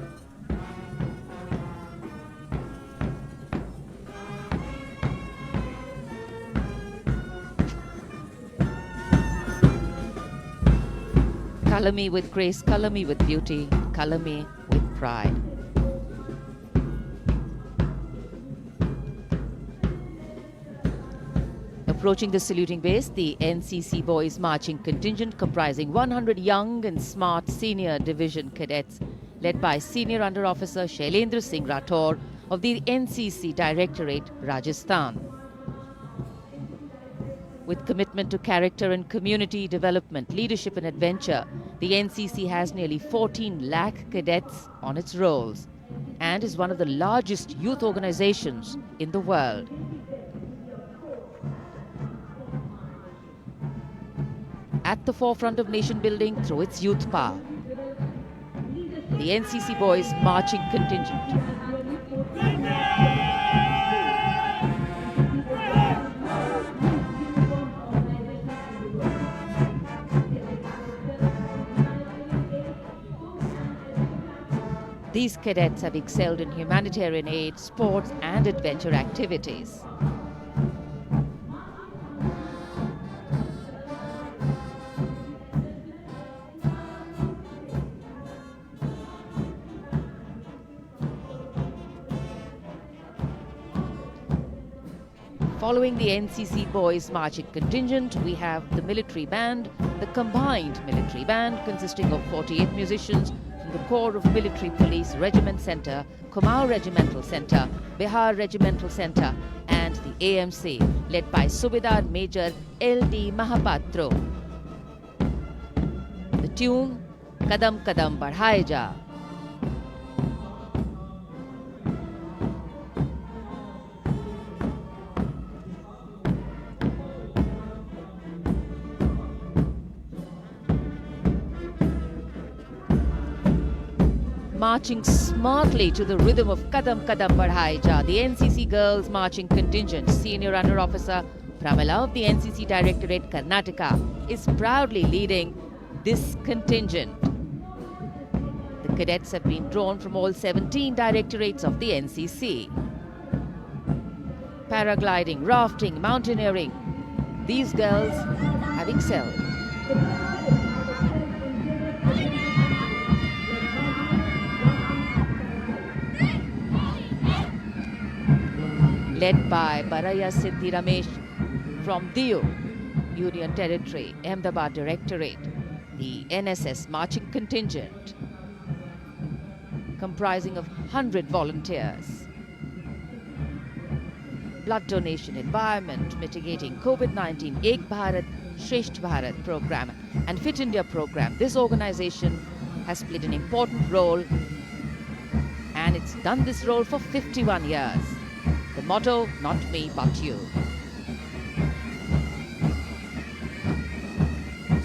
Color me with grace, color me with beauty, color me with pride. Approaching the saluting base, the NCC Boys Marching Contingent comprising 100 young and smart senior division cadets led by Senior Under Officer Shailendra Singh Rathore of the NCC Directorate, Rajasthan. With commitment to character and community development, leadership and adventure, the NCC has nearly 14 lakh cadets on its rolls and is one of the largest youth organizations in the world. At the forefront of nation building through its youth power, the NCC Boys Marching Contingent. These cadets have excelled in humanitarian aid, sports and adventure activities. Following the NCC Boys Marching Contingent, we have the military band, the combined military band consisting of 48 musicians from the Corps of Military Police Regiment Centre, Kumaon Regimental Centre, Bihar Regimental Centre and the AMC led by Subedar Major L.D. Mahapatro. The tune, Kadam Kadam Badhaye Ja. Marching smartly to the rhythm of Kadam Kadam Badhaye Ja, the NCC Girls Marching Contingent, Senior Under Officer Pramila of the NCC Directorate, Karnataka, is proudly leading this contingent. The cadets have been drawn from all 17 directorates of the NCC. Paragliding, rafting, mountaineering, these girls have excelled. Led by Baraya Siddhi Ramesh from Diu, Union Territory, Ahmedabad Directorate, the NSS Marching Contingent, comprising of 100 volunteers. blood donation, environment, mitigating COVID-19, Ek Bharat, Shresht Bharat program and Fit India program. This organization has played an important role, and it's done this role for 51 years. The motto, not me but you.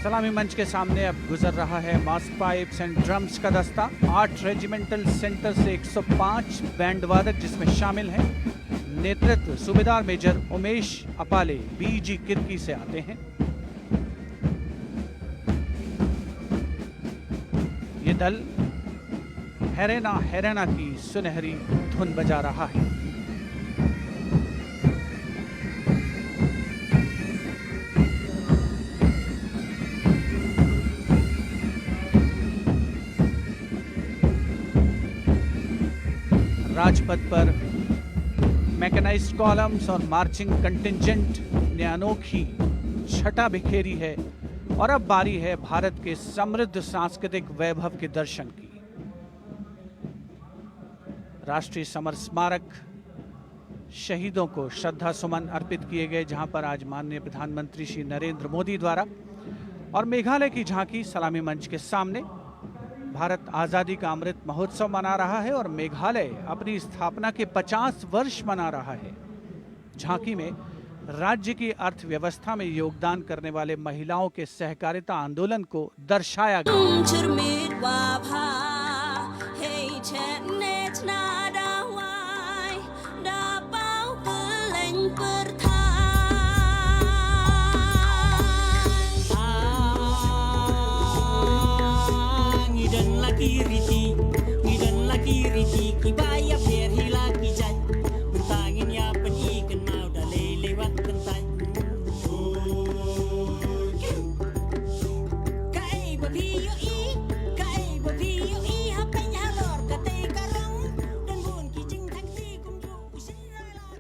सलामी मंच के सामने अब गुजर रहा है मास pipes and drums का दस्ता। 8 रेजिमेंटल सेंटर से 105 बैंड वादक जिसमें शामिल हैं। नेतृत्व सूबेदार मेजर उमेश अपाले बीजी किरकी से आते हैं। ये दल हैरेना हैरेना की सुनहरी धुन बजा रहा है। राजपथ पर मैकेनाइज्ड कॉलम्स और मार्चिंग कंटिंजेंट ने अनोखी छटा बिखेरी है और अब बारी है भारत के समृद्ध सांस्कृतिक वैभव के दर्शन की। राष्ट्रीय समर स्मारक शहीदों को श्रद्धा सुमन अर्पित किए गए, जहां पर आज माननीय प्रधानमंत्री श्री नरेंद्र मोदी द्वारा और मेघालय की झांकी सलामी मंच के सामने। भारत आज़ादी का अमृत महोत्सव मना रहा है और मेघालय अपनी स्थापना के 50 वर्ष मना रहा है। झांकी में राज्य की अर्थव्यवस्था में योगदान करने वाले महिलाओं के सहकारिता आंदोलन को दर्शाया गया।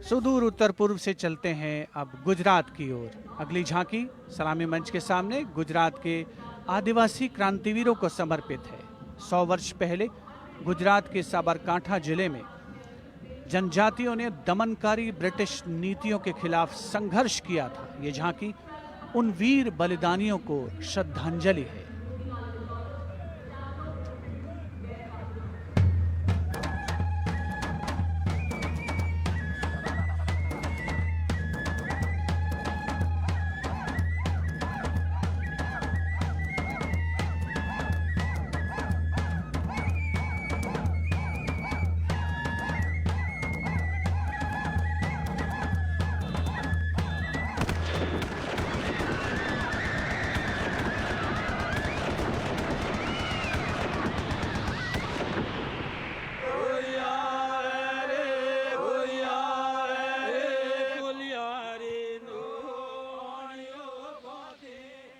सुदूर उत्तर पूर्व से चलते हैं अब गुजरात की ओर। अगली झांकी सलामी मंच के सामने गुजरात के आदिवासी क्रांतिवीरों को समर्पित है। 100 वर्ष पहले गुजरात के साबरकांठा जिले में जनजातियों ने दमनकारी ब्रिटिश नीतियों के खिलाफ संघर्ष किया था। ये झांकी उन वीर बलिदानियों को श्रद्धांजलि है।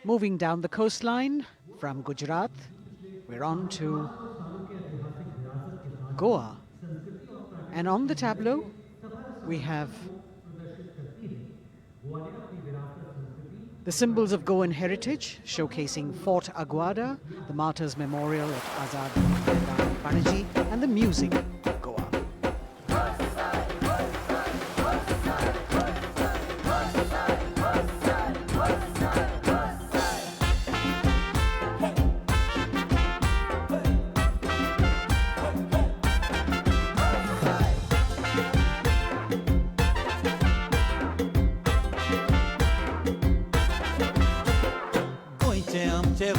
Moving down the coastline from Gujarat, we're on to Goa. And on the tableau, we have the symbols of Goan heritage, showcasing Fort Aguada, the Martyrs Memorial at Azad Panaji, and the music of Goa.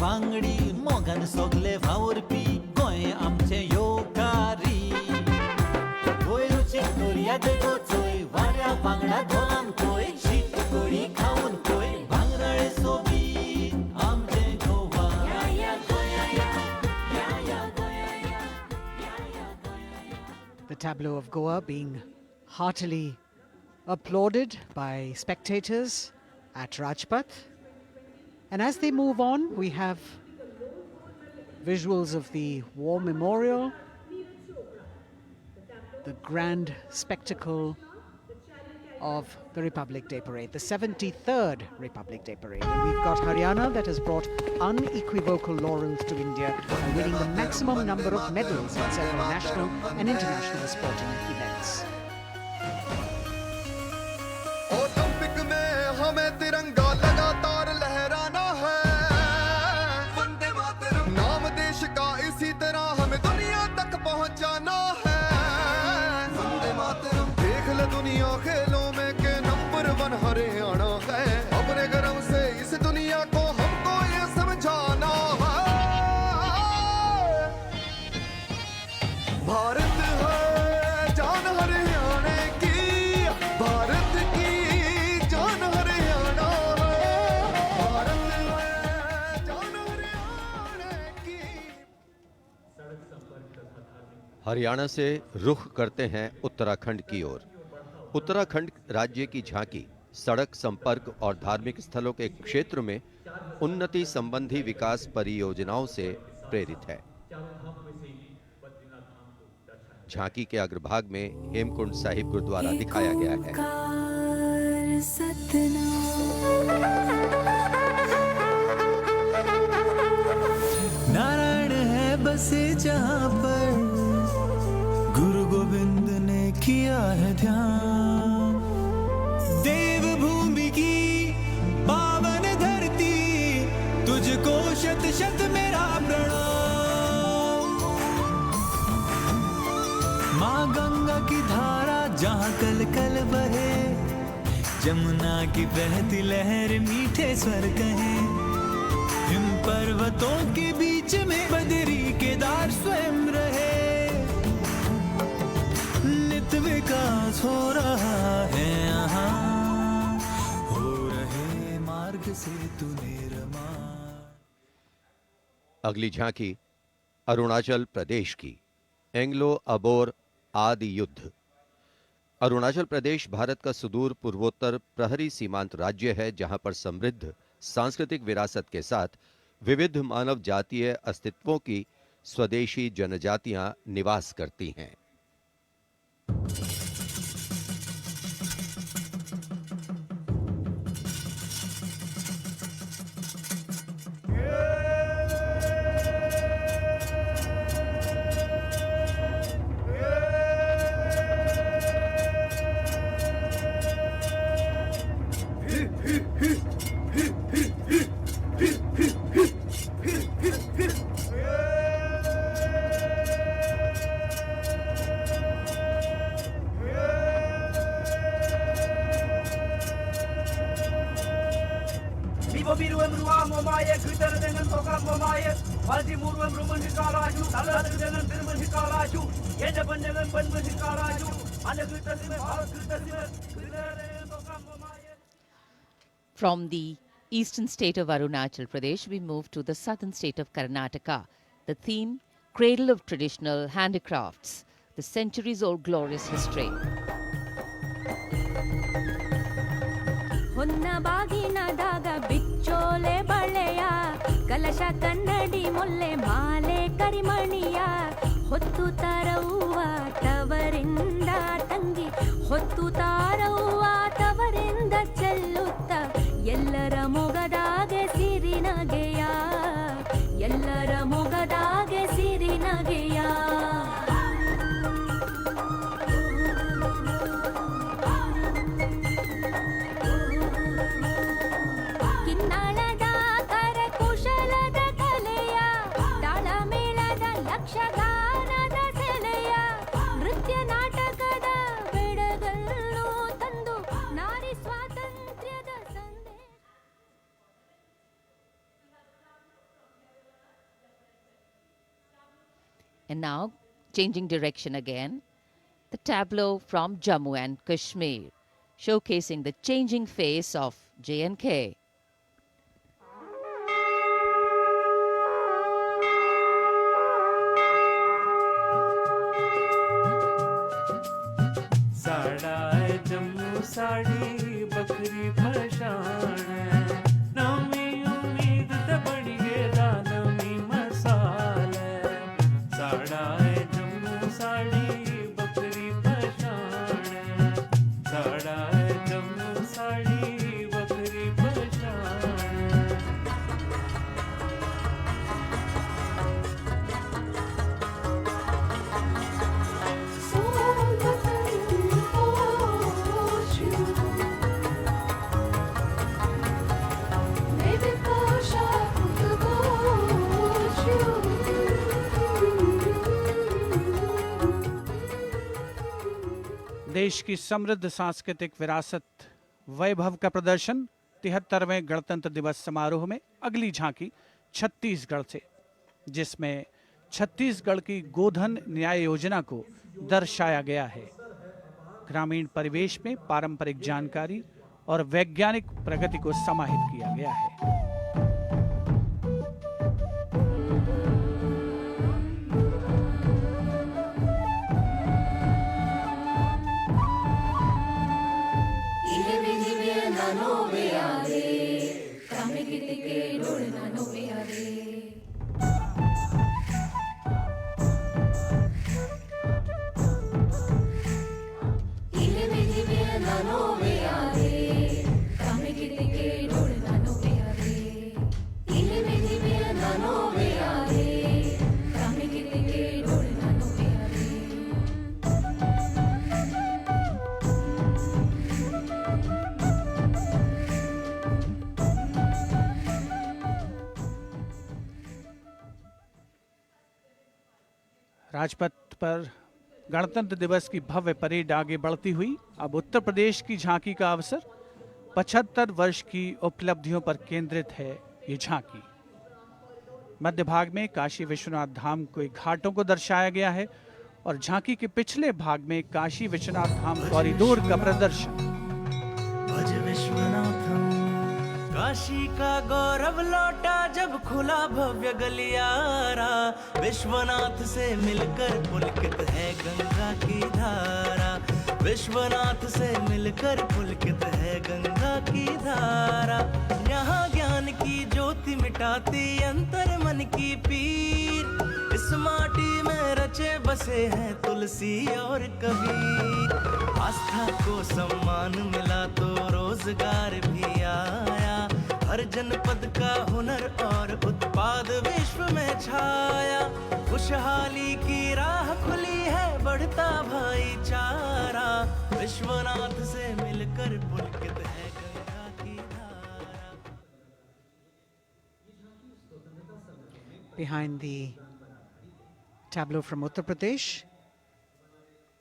वांगडी मोगन सोगले भावरपी गोय आमचे योकारी गोयरूचे दोर्याद गोचोय वाड्या बांगडा धोलान कोय शीत कोळी खाऊन कोय भांगरळे सोबी आमचे गोवा या या गोया या गोया या. The tableau of Goa being heartily applauded by spectators at Rajpath. And as they move on, we have visuals of the War Memorial, the grand spectacle of the Republic Day Parade, the 73rd Republic Day Parade. And we've got Haryana that has brought unequivocal laurels to India by winning the maximum number of medals in several national and international sporting events. Haryana से रुख करते हैं उत्तराखंड की ओर। उत्तराखंड राज्य की झांकी सड़क संपर्क और धार्मिक स्थलों के क्षेत्र में उन्नति संबंधी विकास परियोजनाओं से प्रेरित है। झांकी के अग्रभाग में हेमकुंड साहिब गुरुद्वारा दिखाया गया है। नारायण है बसे जहां पर गुरु गोविंद ने किया है ध्यान। देवभूमि की पावन धरती तुझको शत शत मेरा प्रणाम। माँ गंगा की धारा जहाँ कल कल बहे, जमुना की बहती लहर मीठे स्वर कहे। हिम पर्वतों के बीच में बदरी केदार स्वयं रहे। नित विकास हो रहा है यहाँ, हो रहे मार्ग से तू निर्मा। अगली झांकी अरुणाचल प्रदेश की एंग्लो अबोर आदि युद्ध। अरुणाचल प्रदेश भारत का सुदूर पूर्वोत्तर प्रहरी सीमांत राज्य है, जहां पर समृद्ध सांस्कृतिक विरासत के साथ विविध मानव जातीय अस्तित्वों की स्वदेशी जनजातियां निवास करती हैं। From the eastern state of Arunachal Pradesh, we move to the southern state of Karnataka. The theme, Cradle of Traditional Handicrafts, the centuries-old glorious history. ಹೊನ್ನ ಬಾಗಿನ ದಾಗ ಬಿಚ್ಚೋಲೆ ಬಳೆಯ ಕಲಶ ಕನ್ನಡಿ ಮೊಲ್ಲೆ ಮಾಲೆ ಕರಿಮಣಿಯ ಹೊತ್ತು ತಾರವ್ವ ತವರಿಂದ ತಂಗಿ ಹೊತ್ತು ತಾರವ್ವ ತವರಿಂದ ಚೆಲ್ಲುತ್ತ ಎಲ್ಲರ ಮೊಗದಾಗೆ ಸಿರಿನಗೆಯ ಎಲ್ಲರ ಮೊಗದಾಗೆ ಸಿರಿನಗೆಯ And now, changing direction again, the tableau from Jammu and Kashmir, showcasing the changing face of J&K. साड़ा जम्मू साड़ी बकरी पशान नवी उम्मीद ते बड़ी दानवी मसाल साड़ा जम्मू साड़ी बकरी पशान साड़ा जम्मू साड़ी बकरी पशान देश की समृद्ध सांस्कृतिक विरासत वैभव का प्रदर्शन 73वें गणतंत्र दिवस समारोह में अगली झांकी छत्तीसगढ़ से, जिसमें छत्तीसगढ़ की गोधन न्याय योजना को दर्शाया गया है। ग्रामीण परिवेश में पारंपरिक जानकारी और वैज्ञानिक प्रगति को समाहित किया गया है। राजपथ पर गणतंत्र दिवस की भव्य परेड आगे बढ़ती हुई अब उत्तर प्रदेश की झांकी का अवसर। 75 वर्ष की उपलब्धियों पर केंद्रित है ये झांकी। मध्य भाग में काशी विश्वनाथ धाम के घाटों को दर्शाया गया है और झांकी के पिछले भाग में काशी विश्वनाथ धाम कॉरिडोर का प्रदर्शन। भज विश्वनाथम, काशी का गौरव लौटा जब खुला भव्य गलियारा। विश्वनाथ से मिलकर पुलकित है गंगा की धारा। विश्वनाथ से मिलकर पुलकित है गंगा की धारा। यहाँ ज्ञान की ज्योति मिटाती अंतर मन की पीर। इस माटी में रचे बसे हैं तुलसी और कबीर। आस्था को सम्मान मिला तो रोजगार भी आया। हर जनपद का हुनर और उत्पाद विश्व में छाया। खुशहाली की राह खुली है बढ़ता भाईचारा। विश्वनाथ से मिलकर पुलकित है गंगा की धारा। Behind the tableau from Uttar Pradesh,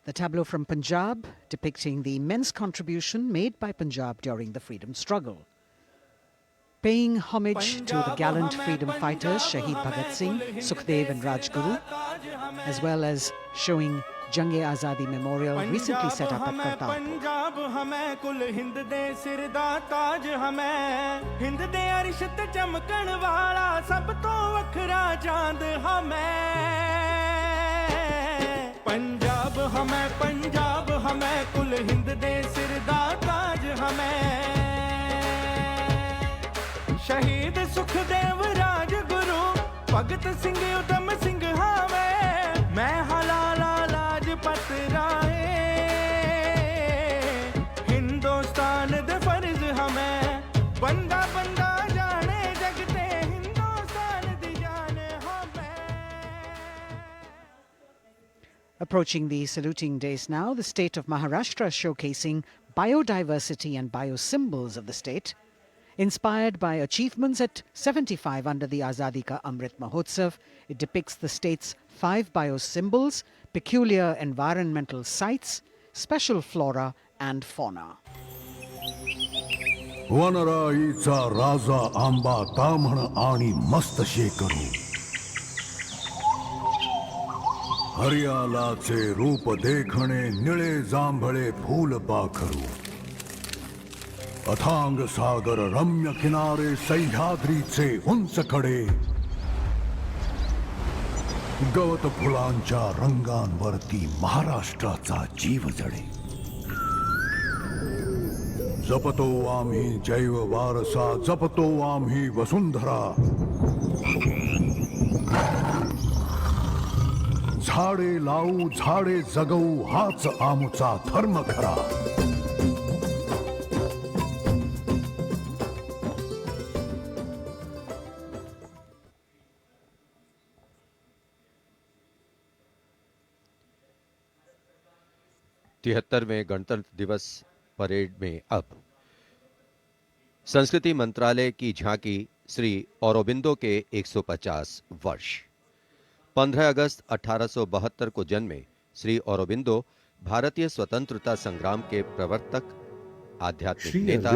the tableau from Punjab depicting the immense contribution made by Punjab during the freedom struggle. Paying homage to the gallant freedom fighters Shahid Bhagat Singh, Sukhdev and Rajguru, as well as showing Jang-e-Azadi Memorial recently set up at Kartarpur. Punjab हमें कुल हिंद दे सिर दा ताज हमें। हिंद दे अरिश ते चमकण वाला सब तो वखरा चांद हमें। पंजाब हमें कुल हिंद दे सिर दा ताज हमें। शहीद सुखदेव राजगुरु भगत सिंह उधम सिंह हावे। मैं हलाला लाजपत राय। हिंदुस्तान दे फर्ज हमें बंदा बंदा जाने जगते हिंदुस्तान दी जान हमें। Approaching the saluting days now, the state of Maharashtra showcasing biodiversity and biosymbols of the state. Inspired by achievements at 75 under the Azadi Ka Amrit Mahotsav, it depicts the state's 5 biosymbols, peculiar environmental sites, special flora and fauna. वनराईचा राजा आंबा ताम्हण आणि मस्त शेकरू। हरियालाचे रूप देखणे निळे जांभळे फूल पाखरू। अथांग सागर रम्य किनारे सह्याद्रीचे उंच कडे। गवत फुलांच्या रंगांवरती महाराष्ट्राचा जीव जडे। जपतो आम्ही जैव वारसा, जपतो आम्ही वसुंधरा। झाडे लावू झाडे जगवू हाच आमचा धर्म खरा। तिहत्तरवें गणतंत्र दिवस परेड में अब संस्कृति मंत्रालय की झांकी श्री औरोबिंदो के 150 वर्ष। 15 अगस्त 1872 को जन्मे श्री औरोबिंदो भारतीय स्वतंत्रता संग्राम के प्रवर्तक, आध्यात्मिक नेता,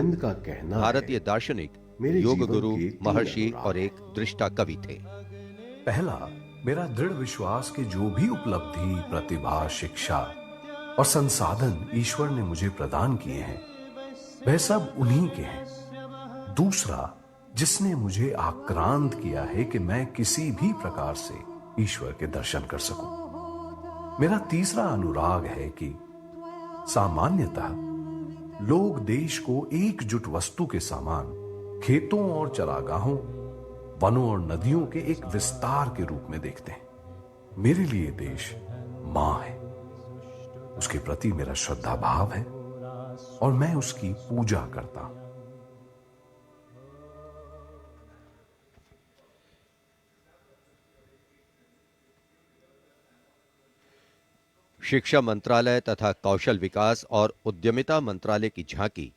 भारतीय दार्शनिक, योग गुरु, महर्षि और एक दृष्टा कवि थे। पहला, मेरा दृढ़ विश्वास कि जो भी उपलब्धि, प्रतिभा, शिक्षा और संसाधन ईश्वर ने मुझे प्रदान किए हैं वह सब उन्हीं के हैं। दूसरा, जिसने मुझे आक्रांत किया है कि मैं किसी भी प्रकार से ईश्वर के दर्शन कर सकूं। मेरा तीसरा अनुराग है कि सामान्यतः लोग देश को एकजुट वस्तु के समान खेतों और चरागाहों, वनों और नदियों के एक विस्तार के रूप में देखते हैं। मेरे लिए देश मां है, उसके प्रति मेरा श्रद्धा भाव है और मैं उसकी पूजा करता हूं। शिक्षा मंत्रालय तथा कौशल विकास और उद्यमिता मंत्रालय की झांकी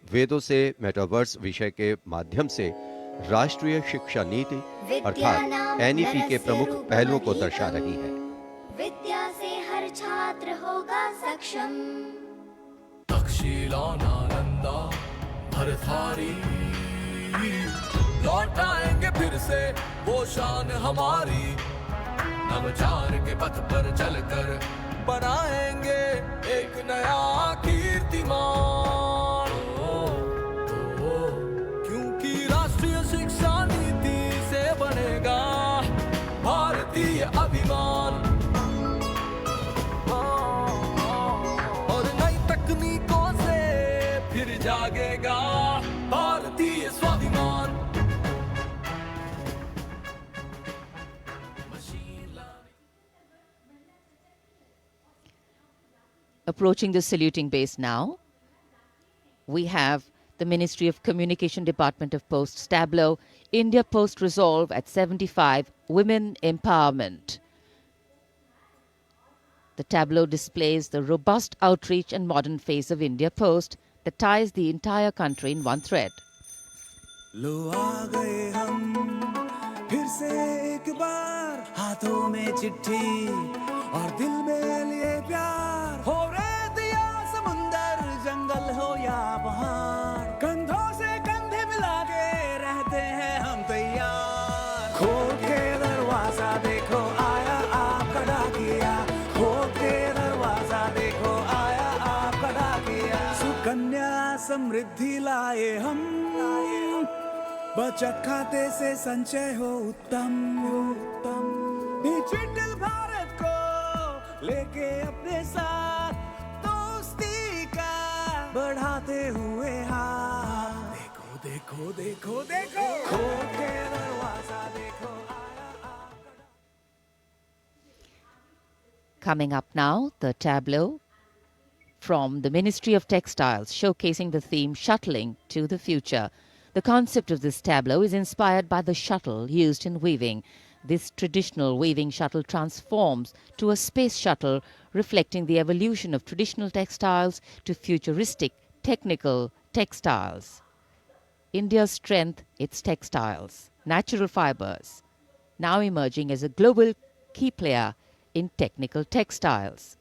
वेदों से मेटावर्स विषय के माध्यम से राष्ट्रीय शिक्षा नीति अर्थात एनईपी के प्रमुख पहलुओं को दर्शा रही है। विद्या से हर छात्र होगा सक्षम। तक्षशिला नालंदा भरथारी, लौटाएंगे फिर से वो शान हमारी। नवचार के पथ पर चलकर बनाएंगे एक नया कीर्तिमान। क्योंकि राष्ट्रीय शिक्षा नीति से बनेगा भारतीय अभिमान। और नई तकनीकों से फिर जागेगा भारतीय स्वाभिमान। Approaching the saluting base now, we have the Ministry of Communication Department of Posts tableau, India Post Resolve at 75, Women Empowerment. The tableau displays the robust outreach and modern face of India Post that ties the entire country in one thread. लो आ गए हम फिर से एक बार, हाथों में चिट्ठी और दिल में लिए प्यार। हो रेत या समुंदर, जंगल हो या पहाड़, कंधों से कंधे मिला के रहते हैं हम तैयार। खोल के दरवाजा देखो आया आपका डाकिया, खोल के दरवाजा देखो आया आपका डाकिया। सुकन्या समृद्धि लाए हम, बचत खाते से संचय हो उत्तम। डिजिटल भारत को लेके अपने साथ दोस्ती का बढ़ाते हुए हाथ। देखो देखो देखो देखो, खोल के दरवाजा देखो आया आपका। Coming up now, the tableau from the Ministry of Textiles showcasing the theme Shuttling to the Future. The concept of this tableau is inspired by the shuttle used in weaving. This traditional weaving shuttle transforms to a space shuttle, reflecting the evolution of traditional textiles to futuristic technical textiles. India's strength, its textiles, natural fibers, now emerging as a global key player in technical textiles.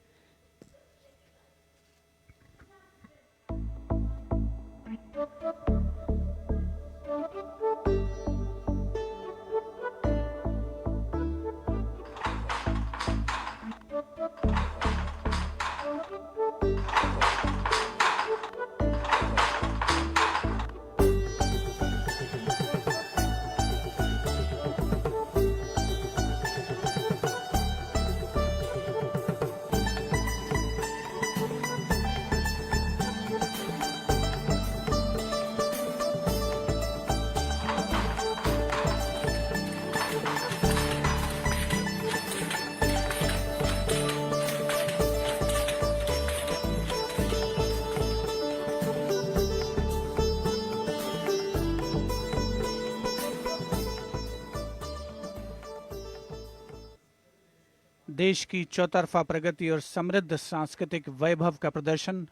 देश की चौतरफा प्रगति और समृद्ध सांस्कृतिक वैभव का प्रदर्शन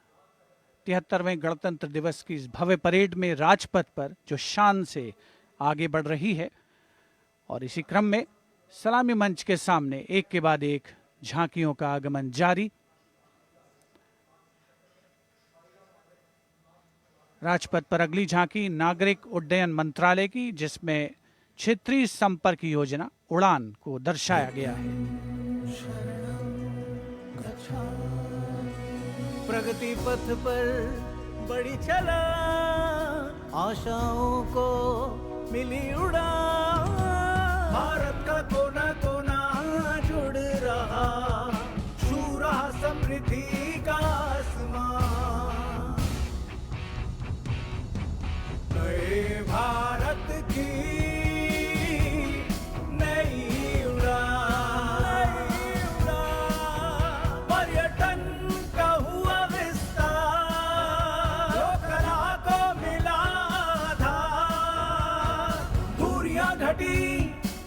73वें गणतंत्र दिवस की इस भव्य परेड में राजपथ पर जो शान से आगे बढ़ रही है। और इसी क्रम में सलामी मंच के सामने एक के बाद एक झांकियों का आगमन जारी। राजपथ पर अगली झांकी नागरिक उड्डयन मंत्रालय की, जिसमें क्षेत्रीय संपर्क योजना उड़ान को दर्शाया गया है। प्रगति पथ पर बड़ी चला, आशाओं को मिली उड़ान। भारत का कोना कोना जुड़ रहा, छू रहा समृद्धि का आसमान। नए भारत की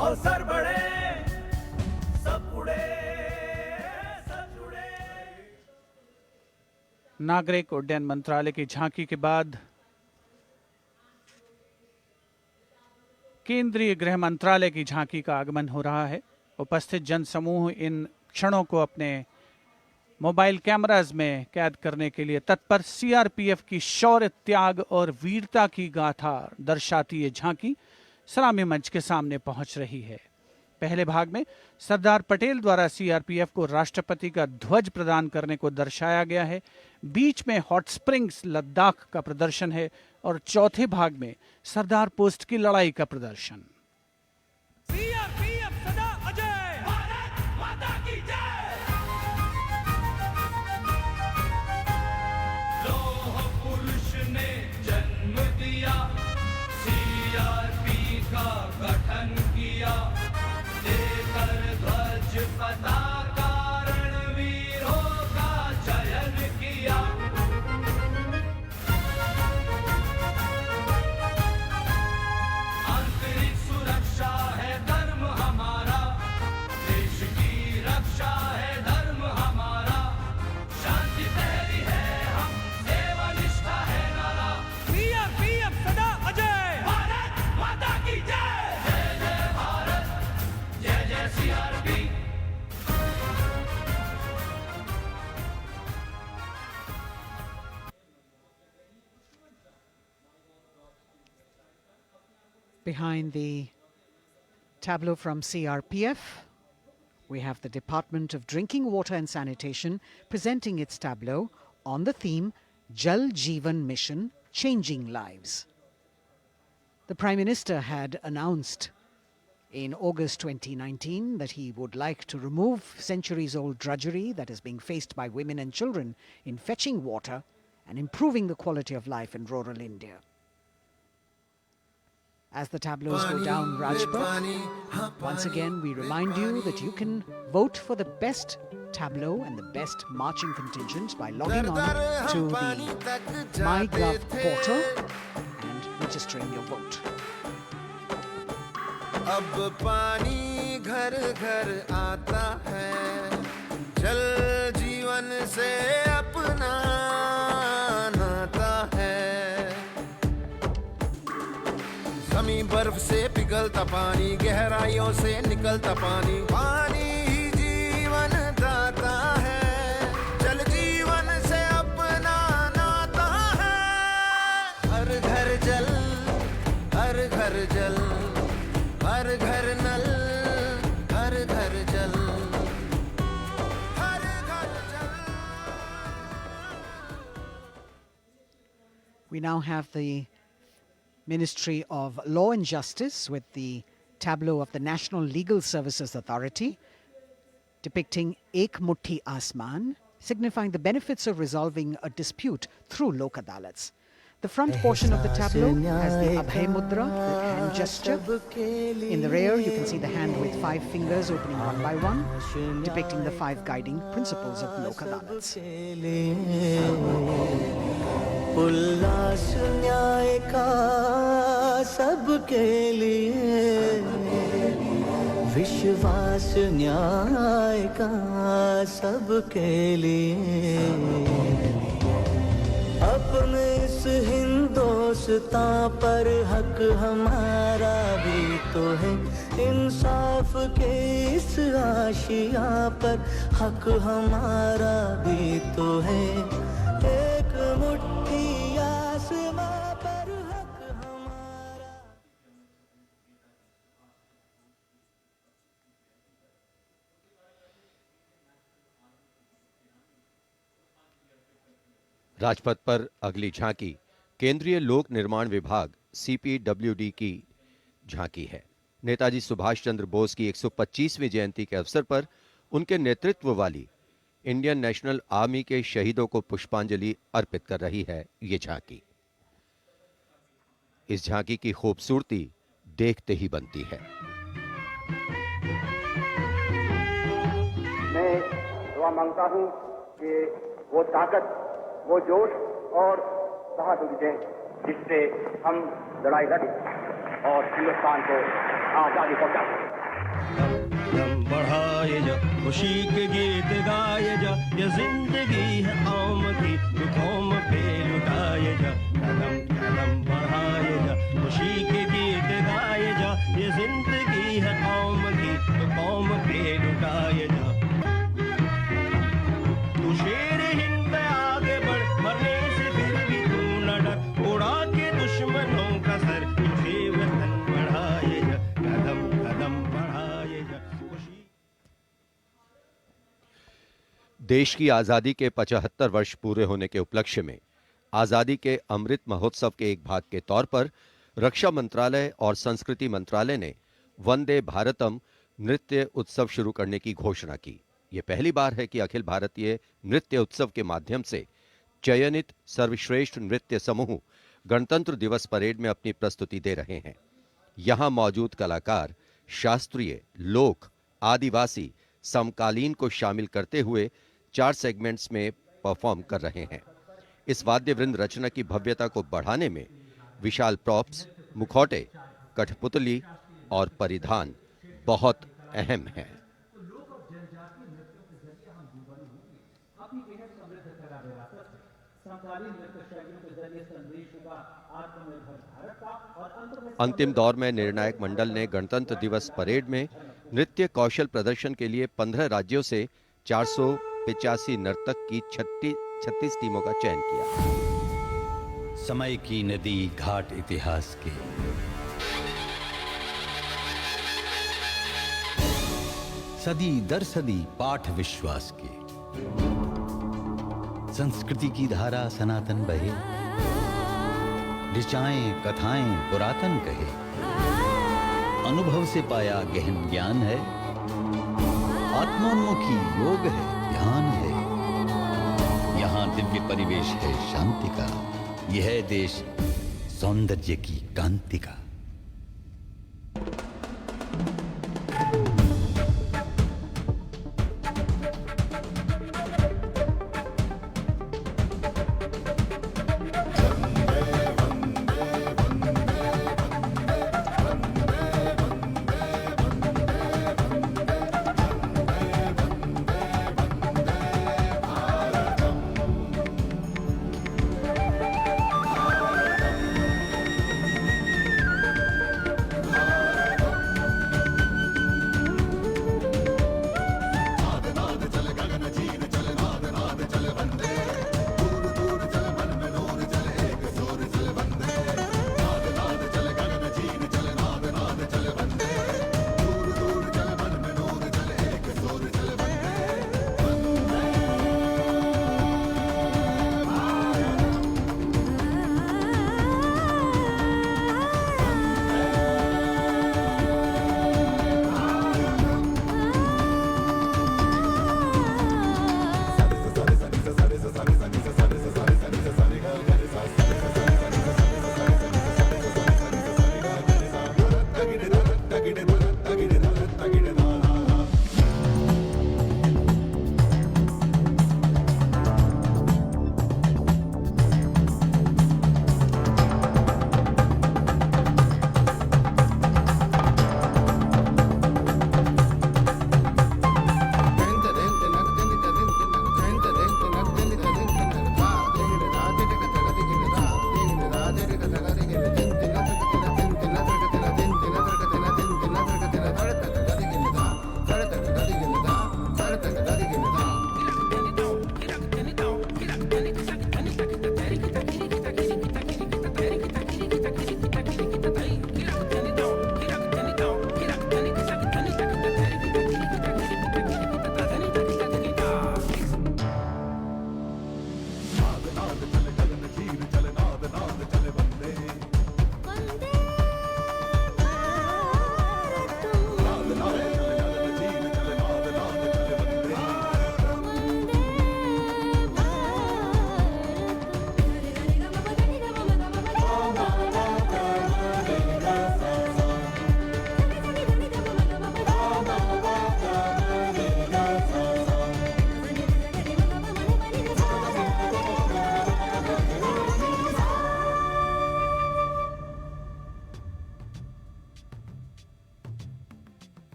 और सर बढ़े, सब उड़े, सब जुड़े। नागरिक उड्डयन मंत्रालय की झांकी के बाद केंद्रीय गृह मंत्रालय की झांकी का आगमन हो रहा है। उपस्थित जनसमूह इन क्षणों को अपने मोबाइल कैमराज में कैद करने के लिए तत्पर सीआरपीएफ की शौर्य, त्याग और वीरता की गाथा दर्शाती ये झांकी सलामी मंच के सामने पहुंच रही है। पहले भाग में सरदार पटेल द्वारा सीआरपीएफ को राष्ट्रपति का ध्वज प्रदान करने को दर्शाया गया है। बीच में हॉट स्प्रिंग्स लद्दाख का प्रदर्शन है और चौथे भाग में सरदार पोस्ट की लड़ाई का प्रदर्शन। सीआरपीएफ सदा अजय, भारत माता की जय। लौह पुरुष ने जन्म दिया, सीआरपी का गठन किया, लेकर ध्वज पताका रणवीरों का चयन किया। आंतरिक सुरक्षा है धर्म हमारा, देश की रक्षा है धर्म हमारा, शांति पहली है हम, सेवा निष्ठा है नारा। सीआरपीएफ सदा अजय, भारत माता की जय। जय जय भारत, जय जय CRP. Behind the tableau from CRPF, we have the Department of Drinking Water and Sanitation presenting its tableau on the theme Jal Jeevan Mission, Changing Lives. The Prime Minister had announced in August 2019 that he would like to remove centuries-old drudgery that is being faced by women and children in fetching water and improving the quality of life in rural India. As the tableaus go down Rajpath, once again we remind you that you can vote for the best tableau and the best marching contingent by logging on to the MyGov portal and registering your vote. अब पानी घर घर आता है, जल जीवन से अपना नाता है। जमीन बर्फ से पिघलता पानी, गहराइयों से निकलता पानी, पानी ही जीवन दाता है, जल जीवन से अपना नाता है। हर घर जल, हर घर जल, हर घर नल, हर घर जल, हर घर जल। We now have the Ministry of Law and Justice with the tableau of the National Legal Services Authority depicting Ek Mutti Asman, signifying the benefits of resolving a dispute through Lok Adalats. The front portion of the tableau has the Abhay Mudra, the hand gesture. In the rear, you can see the hand with 5 fingers opening one by one, depicting the 5 guiding principles of Lok Adalats. उल्लास न्याय का सबके लिए, विश्वास न्याय का सबके लिए, अपने इस हिंदुस्तान पर हक हमारा भी तो है, इंसाफ के इस आशिया पर हक हमारा भी तो है, एक मुट्ठी आसमां पर हक हमारा। राजपथ पर अगली झांकी केंद्रीय लोक निर्माण विभाग सीपीडब्ल्यूडी की झांकी है। नेताजी सुभाष चंद्र बोस की 125वीं जयंती के अवसर पर उनके नेतृत्व वाली इंडियन नेशनल आर्मी के शहीदों को पुष्पांजलि अर्पित कर रही है ये झांकी। इस झांकी की खूबसूरती देखते ही बनती है। मैं दुआ मांगता हूं कि वो ताकत, वो जोश और बहादुरी दें जिससे हम लड़ाई लड़ें और हिंदुस्तान को आजादी पहुंचा सकें। बढ़ाए जा खुशी के गीत गाए जा, ये जिंदगी है कौम की, तू कौम पे लुटाए जा, कदम कदम बढ़ाए जा खुशी के गीत गाए जा, ये जिंदगी है कौम की, तू कौम पे लुटाए जा। देश की आजादी के 75 वर्ष पूरे होने के उपलक्ष्य में आजादी के अमृत महोत्सव के एक भाग के तौर पर रक्षा मंत्रालय और संस्कृति मंत्रालय ने वंदे भारतम नृत्य उत्सव शुरू करने की घोषणा की। यह पहली बार है कि अखिल भारतीय नृत्य उत्सव के माध्यम से चयनित सर्वश्रेष्ठ नृत्य समूह गणतंत्र दिवस परेड में अपनी प्रस्तुति दे रहे हैं। यहां मौजूद कलाकार शास्त्रीय, लोक, आदिवासी, समकालीन को शामिल करते हुए 4 सेगमेंट्स में परफॉर्म कर रहे हैं। इस वाद्य वृंद रचना की भव्यता को बढ़ाने में विशाल प्रॉप्स, मुखौटे, कठपुतली और परिधान बहुत अहम हैं। अंतिम दौर में निर्णायक मंडल ने गणतंत्र दिवस परेड में नृत्य कौशल प्रदर्शन के लिए 15 राज्यों से 485 नर्तक की 36 टीमों का चयन किया। समय की नदी घाट इतिहास के, सदी दर सदी पाठ विश्वास के, संस्कृति की धारा सनातन बहे, ऋचाएं कथाएं पुरातन कहे, अनुभव से पाया गहन ज्ञान है, आत्मोन्मुखी योग है, ध्यान है, यहाँ दिव्य परिवेश है शांति का, यह है देश सौंदर्य की कांति का।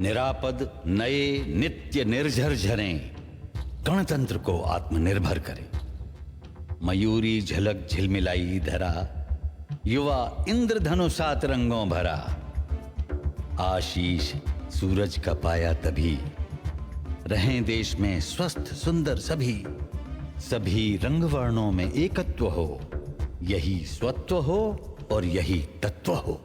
निरापद नए नित्य निर्झर झरें, गणतंत्र को आत्मनिर्भर करें। मयूरी झलक झिलमिलाई धरा, युवा इंद्रधनुषात रंगों भरा। आशीष सूरज का पाया तभी, रहें देश में स्वस्थ सुंदर सभी। सभी रंग वर्णों में एकत्व हो, यही स्वत्व हो और यही तत्व हो।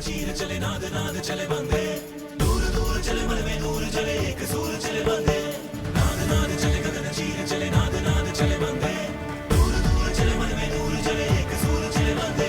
चीर चले नाद नाद चले बंदे, दूर दूर चले मन में नूर चले एक सूर चले बंदे। नाद नाद चले गगन चीर चले नाद नाद चले बंदे, दूर दूर चले मन में नूर चले एक सूर चले बंदे।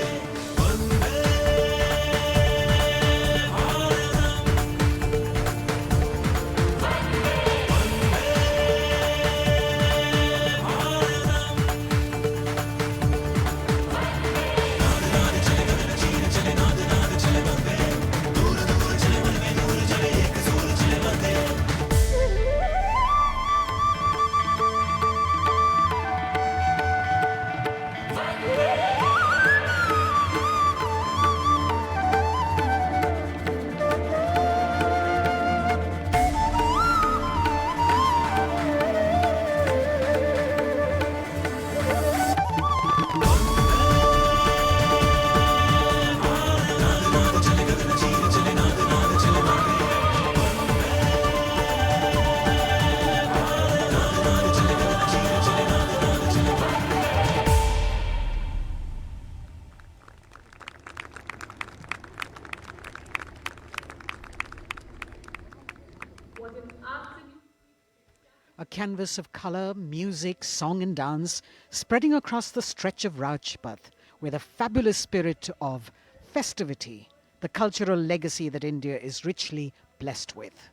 A canvas of color, music, song and dance spreading across the stretch of Rajpath with a fabulous spirit of festivity, the cultural legacy that India is richly blessed with.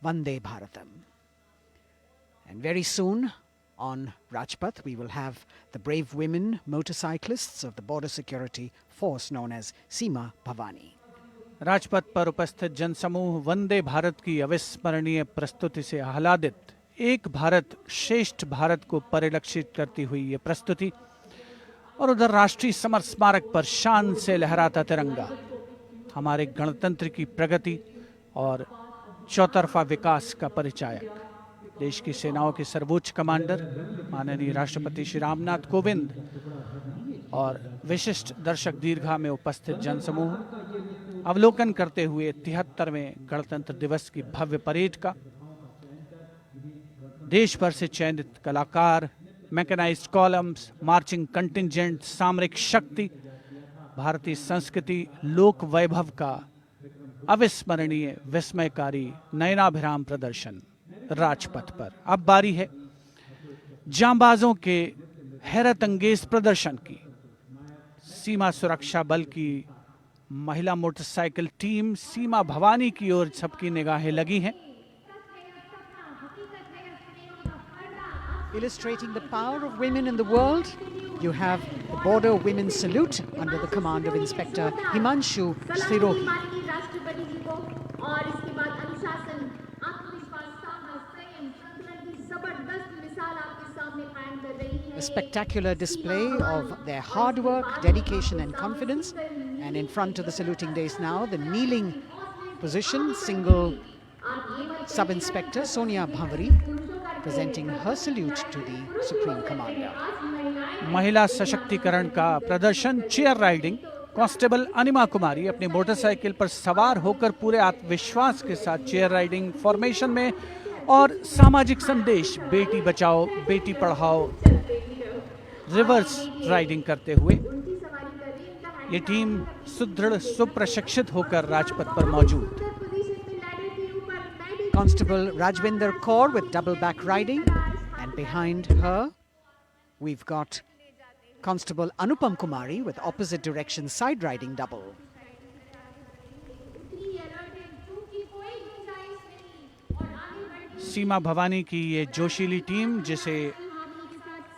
Vande Bharatam. And very soon, on Rajpath, we will have the brave women motorcyclists of the border security force known as Seema Bhavani. Rajpath पर उपस्थित जनसमूह वंदे भारत की अविस्मरणीय प्रस्तुति से आह्लादित। एक भारत श्रेष्ठ भारत को परिलक्षित करती हुई ये प्रस्तुति, और उधर राष्ट्रीय समर स्मारक पर शान से लहराता तिरंगा हमारे गणतंत्र की प्रगति और चौतरफा विकास का परिचायक। देश की सेनाओं के सर्वोच्च कमांडर माननीय राष्ट्रपति श्री रामनाथ कोविंद और विशिष्ट दर्शक दीर्घा में उपस्थित जनसमूह अवलोकन करते हुए 73वें गणतंत्र दिवस की भव्य परेड का। देश भर से चयनित कलाकार, मैकेनाइज्ड कॉलम्स, मार्चिंग कंटिंजेंट, सामरिक शक्ति, भारतीय संस्कृति, लोक वैभव का अविस्मरणीय विस्मयकारी नयनाभिराम प्रदर्शन राजपथ पर। अब बारी है जांबाजों के हैरत अंगेज प्रदर्शन की। सीमा सुरक्षा बल की महिला मोटरसाइकिल टीम सीमा भवानी की ओर सबकी निगाहें लगी हैं। Illustrating the power of women in the world, you have the Border Women's Salute under the command of Inspector Himanshu Sirohi. A spectacular display of their hard work, dedication and confidence. And in front of the saluting days now, the kneeling position, single Sub-Inspector Sonia Bhavari presenting her salute to the Supreme Commander. महिला सशक्तिकरण का प्रदर्शन chair riding. Constable अनिमा कुमारी अपनी motorcycle पर सवार होकर पूरे आत्मविश्वास के साथ चेयर राइडिंग फॉर्मेशन में और सामाजिक संदेश बेटी बचाओ बेटी पढ़ाओ रिवर्स राइडिंग करते हुए ये टीम सुदृढ़ सुप्रशिक्षित होकर राजपथ पर मौजूद। Constable Rajvinder Kaur with double back riding, and behind her we've got Constable Anupam Kumari with opposite direction side riding double. सीमा भवानी की ये जोशीली टीम जिसे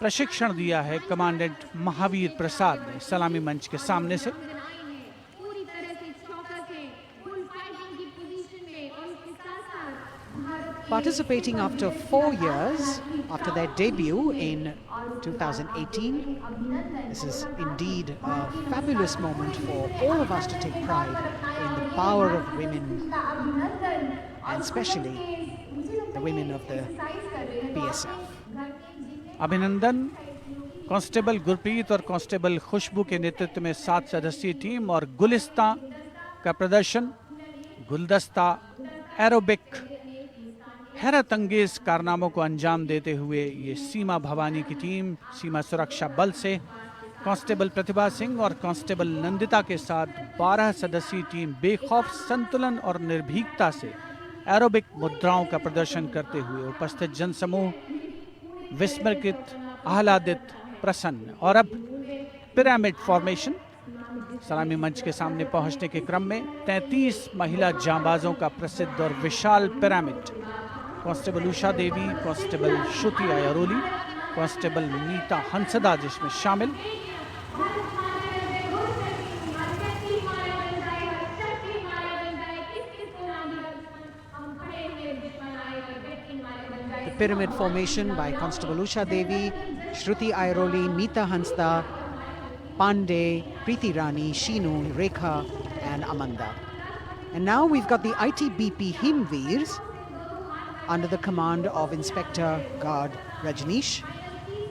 प्रशिक्षण दिया है कमांडेंट महावीर प्रसाद ने सलामी मंच के सामने से। Participating after 4 years after their debut in 2018, this is indeed a fabulous moment for all of us to take pride in the power of women, and especially the women of the BSF. अभिनंदन constable Gurpreet और constable खुशबू के नेतृत्व में 7 सदस्यीय team और गुलिस्ता का प्रदर्शन, गुलदस्ता, एरोबिक, हैरत अंगेज कारनामों को अंजाम देते हुए ये सीमा भवानी की टीम सीमा सुरक्षा बल से कांस्टेबल प्रतिभा सिंह और कांस्टेबल नंदिता के साथ 12 सदस्यीय टीम बेखौफ संतुलन और निर्भीकता से एरोबिक मुद्राओं का प्रदर्शन करते हुए उपस्थित जनसमूह विस्मृत, आह्लादित, प्रसन्न। और अब पिरामिड फॉर्मेशन। सलामी मंच के सामने पहुंचने के क्रम में 33 महिला जांबाजों का प्रसिद्ध और विशाल पिरामिड कांस्टेबल उषा देवी, कांस्टेबल श्रुति आयरोली, कांस्टेबल नीता हंसदा जिसमें शामिल। The pyramid formation by Constable Usha Devi, Shruti Airoli, Neeta Hansda, Pandey, Preeti Rani, Sheenu, Rekha and Amanda. And now we've got the ITBP Himveers under the command of Inspector Guard Rajneesh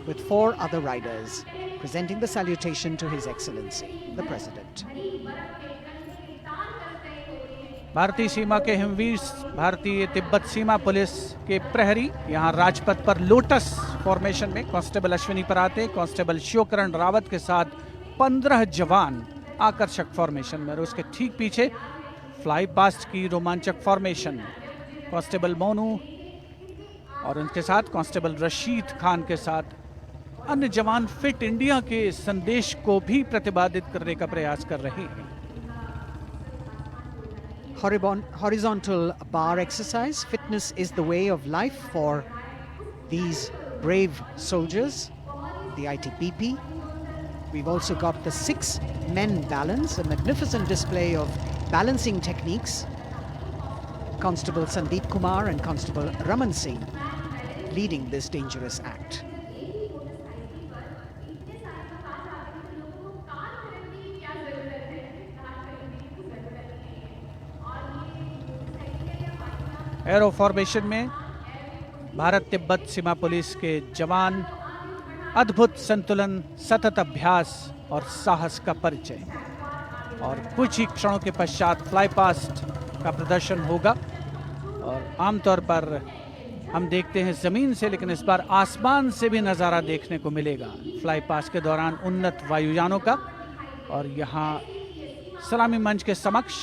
with 4 other riders presenting the salutation to His Excellency, the President. भारतीय सीमा के हिमवीर, भारतीय तिब्बत सीमा police के प्रहरी यहाँ राजपथ पर lotus formation में constable Ashwini पराते, constable Shivkaran Rawat के साथ 15 जवान आकर्षक फॉर्मेशन में, और उसके ठीक पीछे फ्लाई पास्ट की रोमांचक फॉर्मेशन कांस्टेबल मोनू और उनके साथ कांस्टेबल रशीद खान के साथ अन्य जवान फिट इंडिया के संदेश को भी प्रतिपादित करने का प्रयास कर रहे हैं। Horizontal bar exercise. Fitness is the way of life for these brave soldiers, the ITBP. We've also got the 6 men balance, a magnificent display of balancing techniques. Constable Sandeep Kumar and Constable Raman Singh leading this dangerous act. Arrow formation में भारत तिब्बत सीमा police के जवान अद्भुत संतुलन, सतत अभ्यास और साहस का परिचय। और कुछ ही क्षणों के पश्चात फ्लाई पास्ट का प्रदर्शन होगा। और आमतौर पर हम देखते हैं जमीन से, लेकिन इस बार आसमान से भी नज़ारा देखने को मिलेगा फ्लाई पास्ट के दौरान उन्नत वायुयानों का। और यहाँ सलामी मंच के समक्ष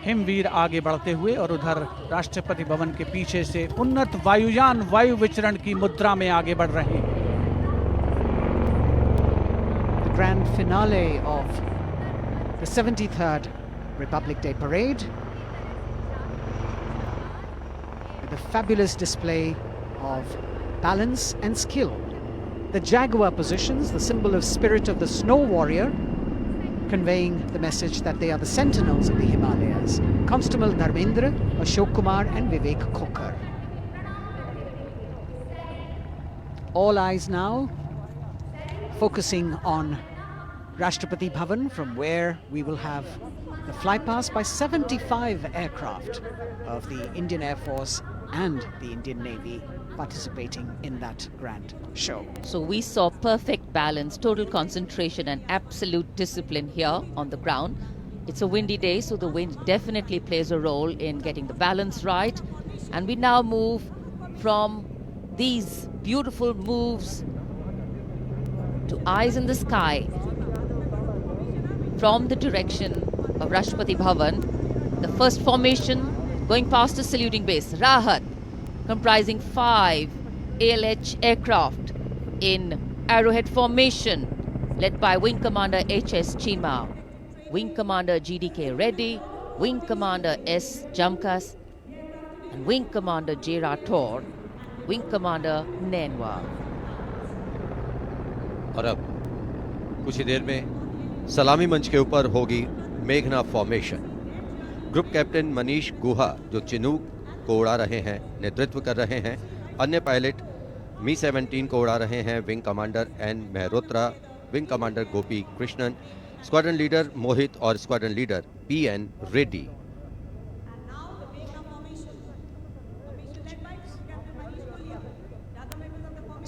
हिमवीर आगे बढ़ते हुए और उधर राष्ट्रपति भवन के पीछे से उन्नत वायुयान वायु विचरण की मुद्रा में आगे बढ़ रहे हैं। The grand finale of the 73rd Republic Day Parade with a fabulous display of balance and skill. The Jaguar positions, the symbol of spirit of the snow warrior, conveying the message that they are the sentinels of the Himalayas. Constable Dharmendra, Ashok Kumar and Vivek Khokar. All eyes now focusing on Rashtrapati Bhavan, from where we will have the flypast by 75 aircraft of the Indian Air Force and the Indian Navy participating in that grand show. So we saw perfect balance, total concentration and absolute discipline here on the ground. It's a windy day, so the wind definitely plays a role in getting the balance right. And we now move from these beautiful moves to eyes in the sky from the direction of Rashtrapati Bhavan. The first formation going past the saluting base, Rahat, comprising 5 ALH aircraft in arrowhead formation, led by Wing Commander H.S. Chima, Wing Commander G.D.K. Reddy, Wing Commander S. Jamkas, and Wing Commander J. Rathore, Wing Commander Nenwa. और अब कुछ ही देर में सलामी मंच के ऊपर होगी मेघना फॉर्मेशन। ग्रुप कैप्टन मनीष गुहा, जो चिनूक को उड़ा रहे हैं, नेतृत्व कर रहे हैं। अन्य पायलट मी-17 को उड़ा रहे हैं wing commander N Mehrotra, wing commander Gopi Krishnan, squadron leader Mohit और squadron leader P N. Reddy.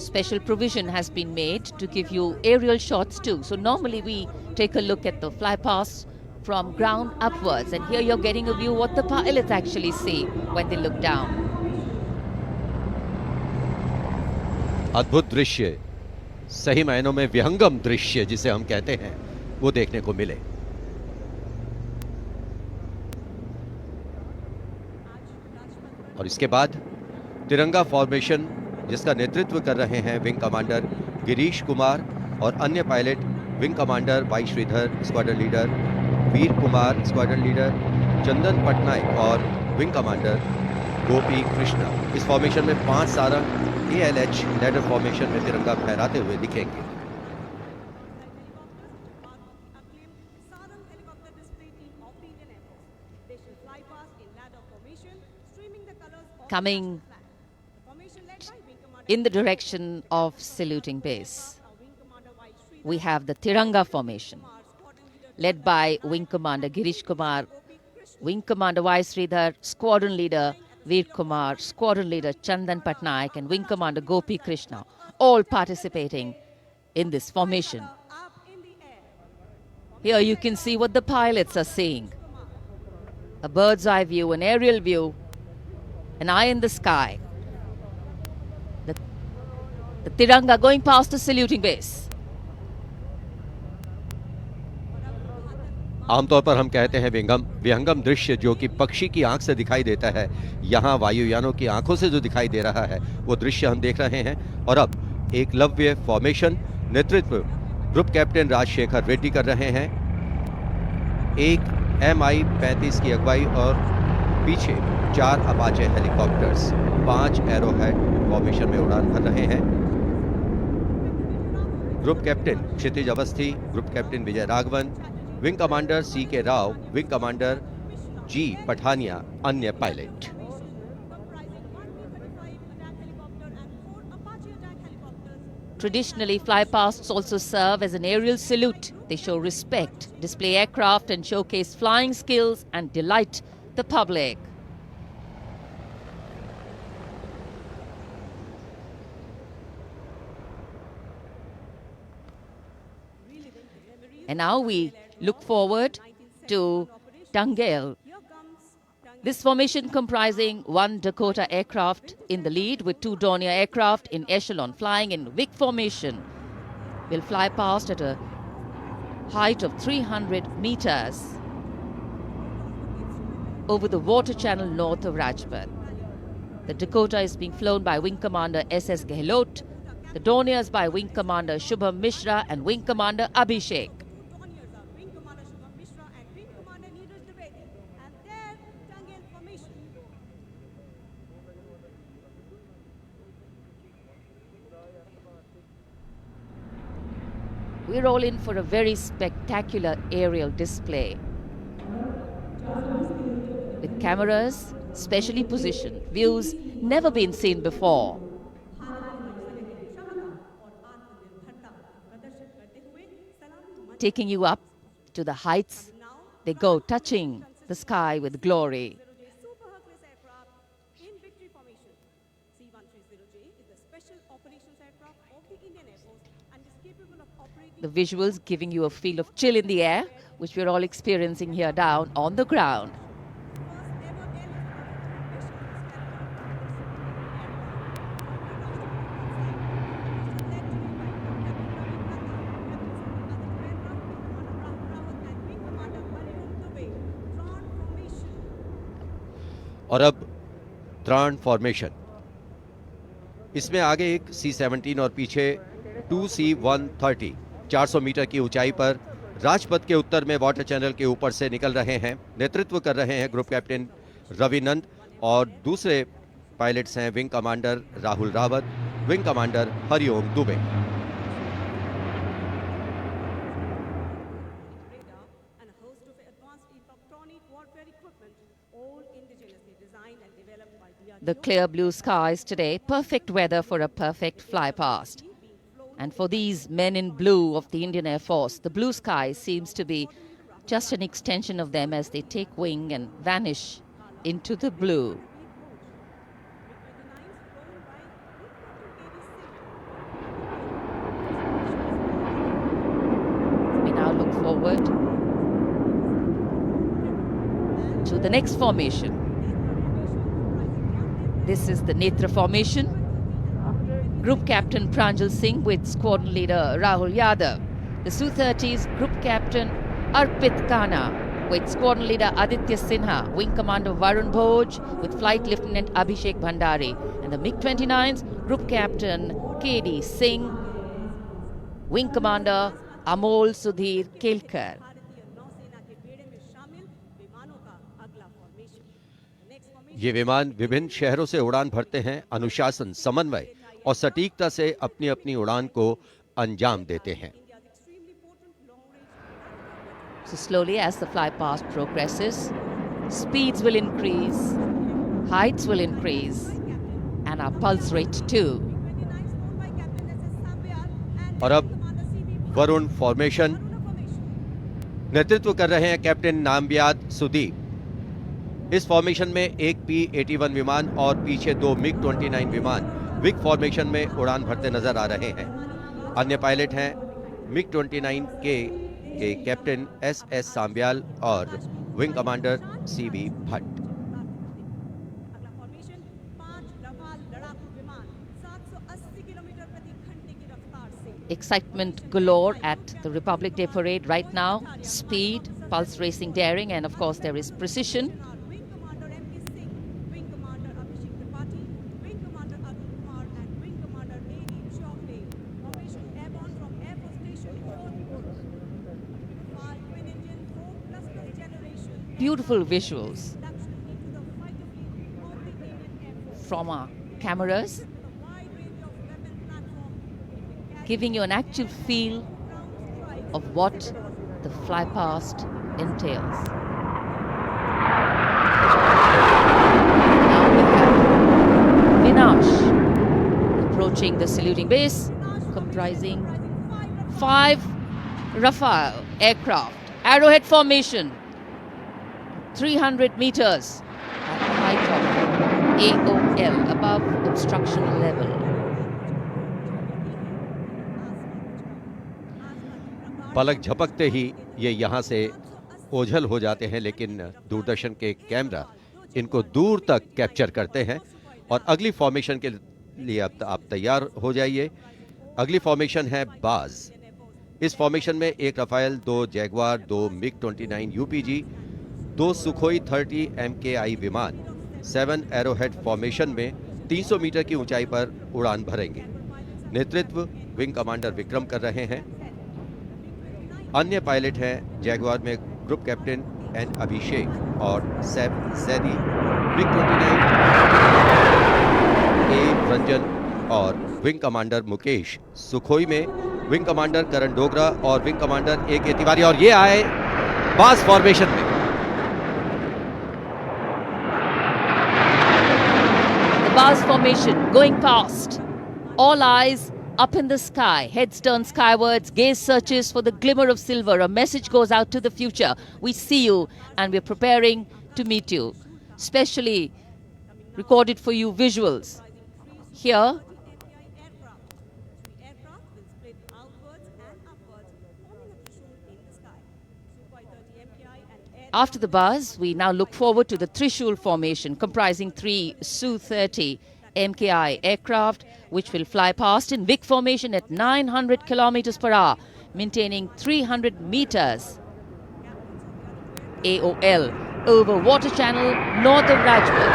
Special provision has been made to give you aerial shots too. So normally we take a look at the fly past from ground upwards, and here you're getting a view what the pilots actually see when they look down. अद्भुत दृश्य, सही मायनों में विहंगम दृश्य जिसे हम कहते हैं, वो देखने को मिले। और इसके बाद तिरंगा फॉर्मेशन, जिसका नेतृत्व कर रहे हैं विंग कमांडर गिरीश कुमार और अन्य pilot wing commander Y Sridhar, squadron leader Veer Kumar, squadron leader Chandan Patnaik और विंग कमांडर गोपी कृष्णा। इस फॉर्मेशन में 5 सारंग ALH लैडर फॉर्मेशन में तिरंगा फहराते हुए दिखेंगे। Coming in the direction of saluting base, we have the Tiranga formation, led by Wing Commander Girish Kumar, Wing Commander Y. Sridhar, Squadron Leader Veer Kumar, Squadron Leader Chandan Patnaik, and Wing Commander Gopi Krishna, all participating in this formation. Here you can see what the pilots are seeing. A bird's eye view, an aerial view, an eye in the sky. The Tiranga going past the saluting base. आमतौर पर हम कहते हैं विहंगम दृश्य, जो कि पक्षी की आंख से दिखाई देता है। यहाँ वायुयानों की आंखों से जो दिखाई दे रहा है, वो दृश्य हम देख रहे हैं। और अब एकलव्य फॉर्मेशन, नेतृत्व ग्रुप कैप्टन राजशेखर रेड्डी कर रहे हैं। एक MI-35 की अगुवाई और पीछे 4 अपाचे हेलीकॉप्टर्स 5 एरोहेड फॉर्मेशन में उड़ान भर रहे हैं। Group captain Kshitij Awasthi, group captain Vijay Raghavan, wing commander C.K. Rao, wing commander G. Pathania, अन्य pilot. Traditionally, flypasts also serve as an aerial salute. They show respect, display aircraft and showcase flying skills and delight the public. And now we look forward to Tangel. This formation comprising 1 Dakota aircraft in the lead with 2 Dornier aircraft in echelon flying in WIC formation will fly past at a height of 300 meters over the water channel north of Rajpath. The Dakota is being flown by Wing Commander S.S. Gehlot, the Dorniers by Wing Commander Shubham Mishra and Wing Commander Abhishek. We're all in for a very spectacular aerial display with cameras specially positioned, views never been seen before. Taking you up to the heights, they go, touching the sky with glory. The visuals giving you a feel of chill in the air, which we're all experiencing here down on the ground. और अब त्राण formation. इसमें आगे एक C-17 और पीछे 2 C-130 400 metre की ऊंचाई पर राजपथ के उत्तर में वाटर चैनल के ऊपर से निकल रहे हैं। नेतृत्व कर रहे हैं ग्रुप कैप्टन रविनंद और दूसरे पायलट्स हैं wing commander Rahul Rawat, wing commander Hariom Dubey. The clear blue skies today, perfect weather for a perfect fly past. And for these men in blue of the Indian Air Force, the blue sky seems to be just an extension of them as they take wing and vanish into the blue. We now look forward to the next formation. This is the Netra formation. Group Captain Pranjal Singh with Squadron Leader Rahul Yadav. The Su-30's Group Captain Arpit Khanna with Squadron Leader Aditya Sinha. Wing Commander Varun Bhoj with Flight Lieutenant Abhishek Bhandari. And the MiG-29's Group Captain K.D. Singh. Wing Commander Amol Sudhir Kelkar. ये विमान विभिन्न शहरों से उड़ान भरते हैं, अनुशासन, समन्वय और सटीकता से अपनी अपनी उड़ान को अंजाम देते हैं। So slowly as the fly past progresses, speeds will increase, heights will increase, and our pulse rate too. और अब वरुण फॉर्मेशन। नेतृत्व कर रहे हैं कैप्टन नामबियाद सुदीप। इस फॉर्मेशन में एक P-81 विमान और पीछे 2 MiG-29 विमान विग फॉर्मेशन में उड़ान भरते नजर आ रहे हैं। अन्य पायलट हैं MiG-29 के कैप्टन S.S. सांब्याल और wing commander C.V. Bhatt. Excitement galore at the Republic Day Parade right now. Speed, pulse racing, daring, and of course there is precision. Beautiful visuals. from our cameras, giving you an actual feel of what the fly past entails. Now we have Vinash approaching the saluting base, comprising 5 Rafale aircraft, arrowhead formation, 300 meters at the height of AOL, above obstruction level. पलक झपकते ही ये यहाँ से ओझल हो जाते हैं, लेकिन दूरदर्शन के कैमरा इनको दूर तक कैप्चर करते हैं। और अगली फॉर्मेशन के लिए अब आप तैयार हो जाइए। अगली फॉर्मेशन है बाज। इस फॉर्मेशन में 1 रफाल, 2 जैगवार, 2 मिग-29 यूपीजी, 2 सुखोई 30 MKI विमान 7 एरोहेड फॉर्मेशन में 300 मीटर की ऊंचाई पर उड़ान भरेंगे। नेतृत्व विंग कमांडर विक्रम कर रहे हैं। अन्य पायलट हैं जैगवार में ग्रुप कैप्टन एन अभिषेक और सैफ जैदी, मिग-29 ए रंजन और विंग कमांडर मुकेश, सुखोई में विंग कमांडर करण डोगरा और विंग कमांडर ए के तिवारी, और ये आए बाज फॉर्मेशन में। The Baz formation going past. All eyes up in the sky, heads turned skywards, gaze searches for the glimmer of silver. A message goes out to the future. We see you and we're preparing to meet you. Specially recorded for you visuals. Here, after the buzz, we now look forward to the Trishul formation, comprising 3 Su-30 MKI aircraft, which will fly past in big formation at 900 kilometers per hour, maintaining 300 meters AOL over water channel north of Rajput.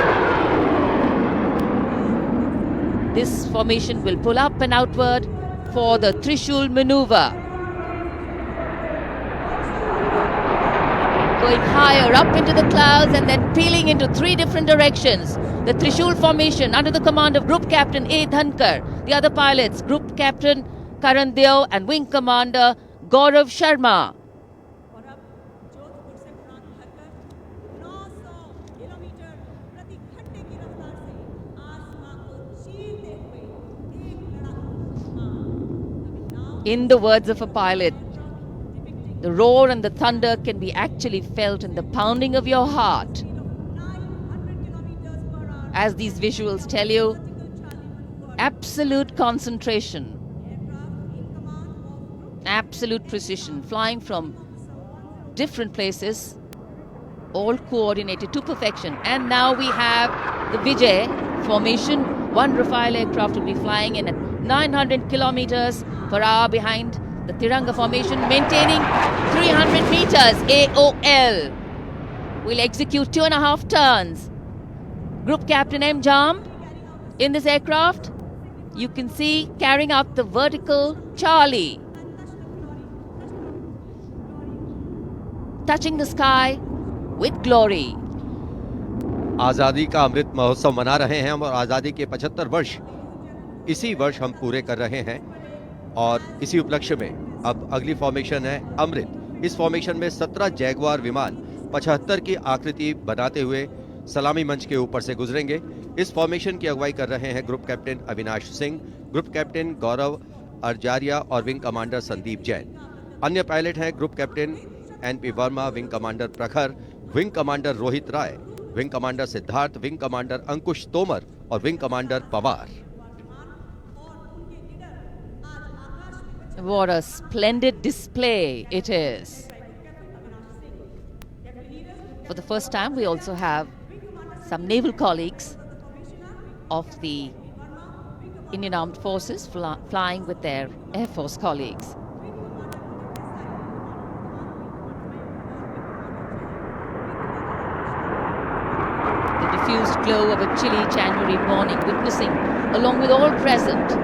This formation will pull up and outward for the Trishul maneuver. Going higher up into the clouds and then peeling into 3 different directions. The Trishul formation under the command of Group Captain A. Dhankar. The other pilots, Group Captain Karan Deo and Wing Commander Gaurav Sharma. In the words of a pilot, the roar and the thunder can be actually felt in the pounding of your heart. As these visuals tell you, absolute concentration, absolute precision, flying from different places, all coordinated to perfection. And now we have the Vijay formation. 1 Rafale aircraft will be flying in at 900 kilometers per hour behind the Tiranga formation, maintaining 300 meters AOL. We'll execute 2.5 turns. Group Captain M. Jam in this aircraft, you can see carrying out the vertical Charlie. Touching the sky with glory. आज़ादी का अमृत महोत्सव मना रहे हैं हम, और आज़ादी के 75 वर्ष इसी वर्ष हम पूरे कर रहे हैं। और इसी उपलक्ष्य में अब अगली फॉर्मेशन है अमृत। इस फॉर्मेशन में 17 जैगवार विमान 75 की आकृति बनाते हुए सलामी मंच के ऊपर से गुजरेंगे। इस फॉर्मेशन की अगुवाई कर रहे हैं group captain Avinash Singh, group captain Gaurav Arjaria और विंग कमांडर संदीप जैन। अन्य पायलट हैं group captain N P Verma, wing commander Prakhar, wing commander Rohit Rai, wing commander Siddharth, wing commander Ankush Tomar और wing commander Pawar. What a splendid display it is. For the first time, we also have some naval colleagues of the Indian Armed Forces flying with their Air Force colleagues. The diffused glow of a chilly January morning, witnessing, along with all present,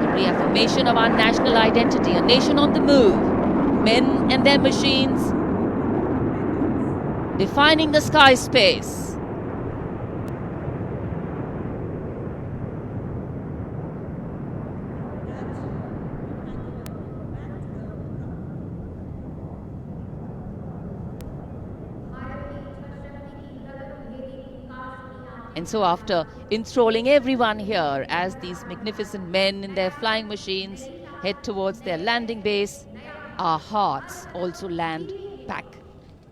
the reaffirmation of our national identity, a nation on the move, men and their machines, defining the sky space. And so after enthralling everyone here as these magnificent men in their flying machines head towards their landing base, our hearts also land back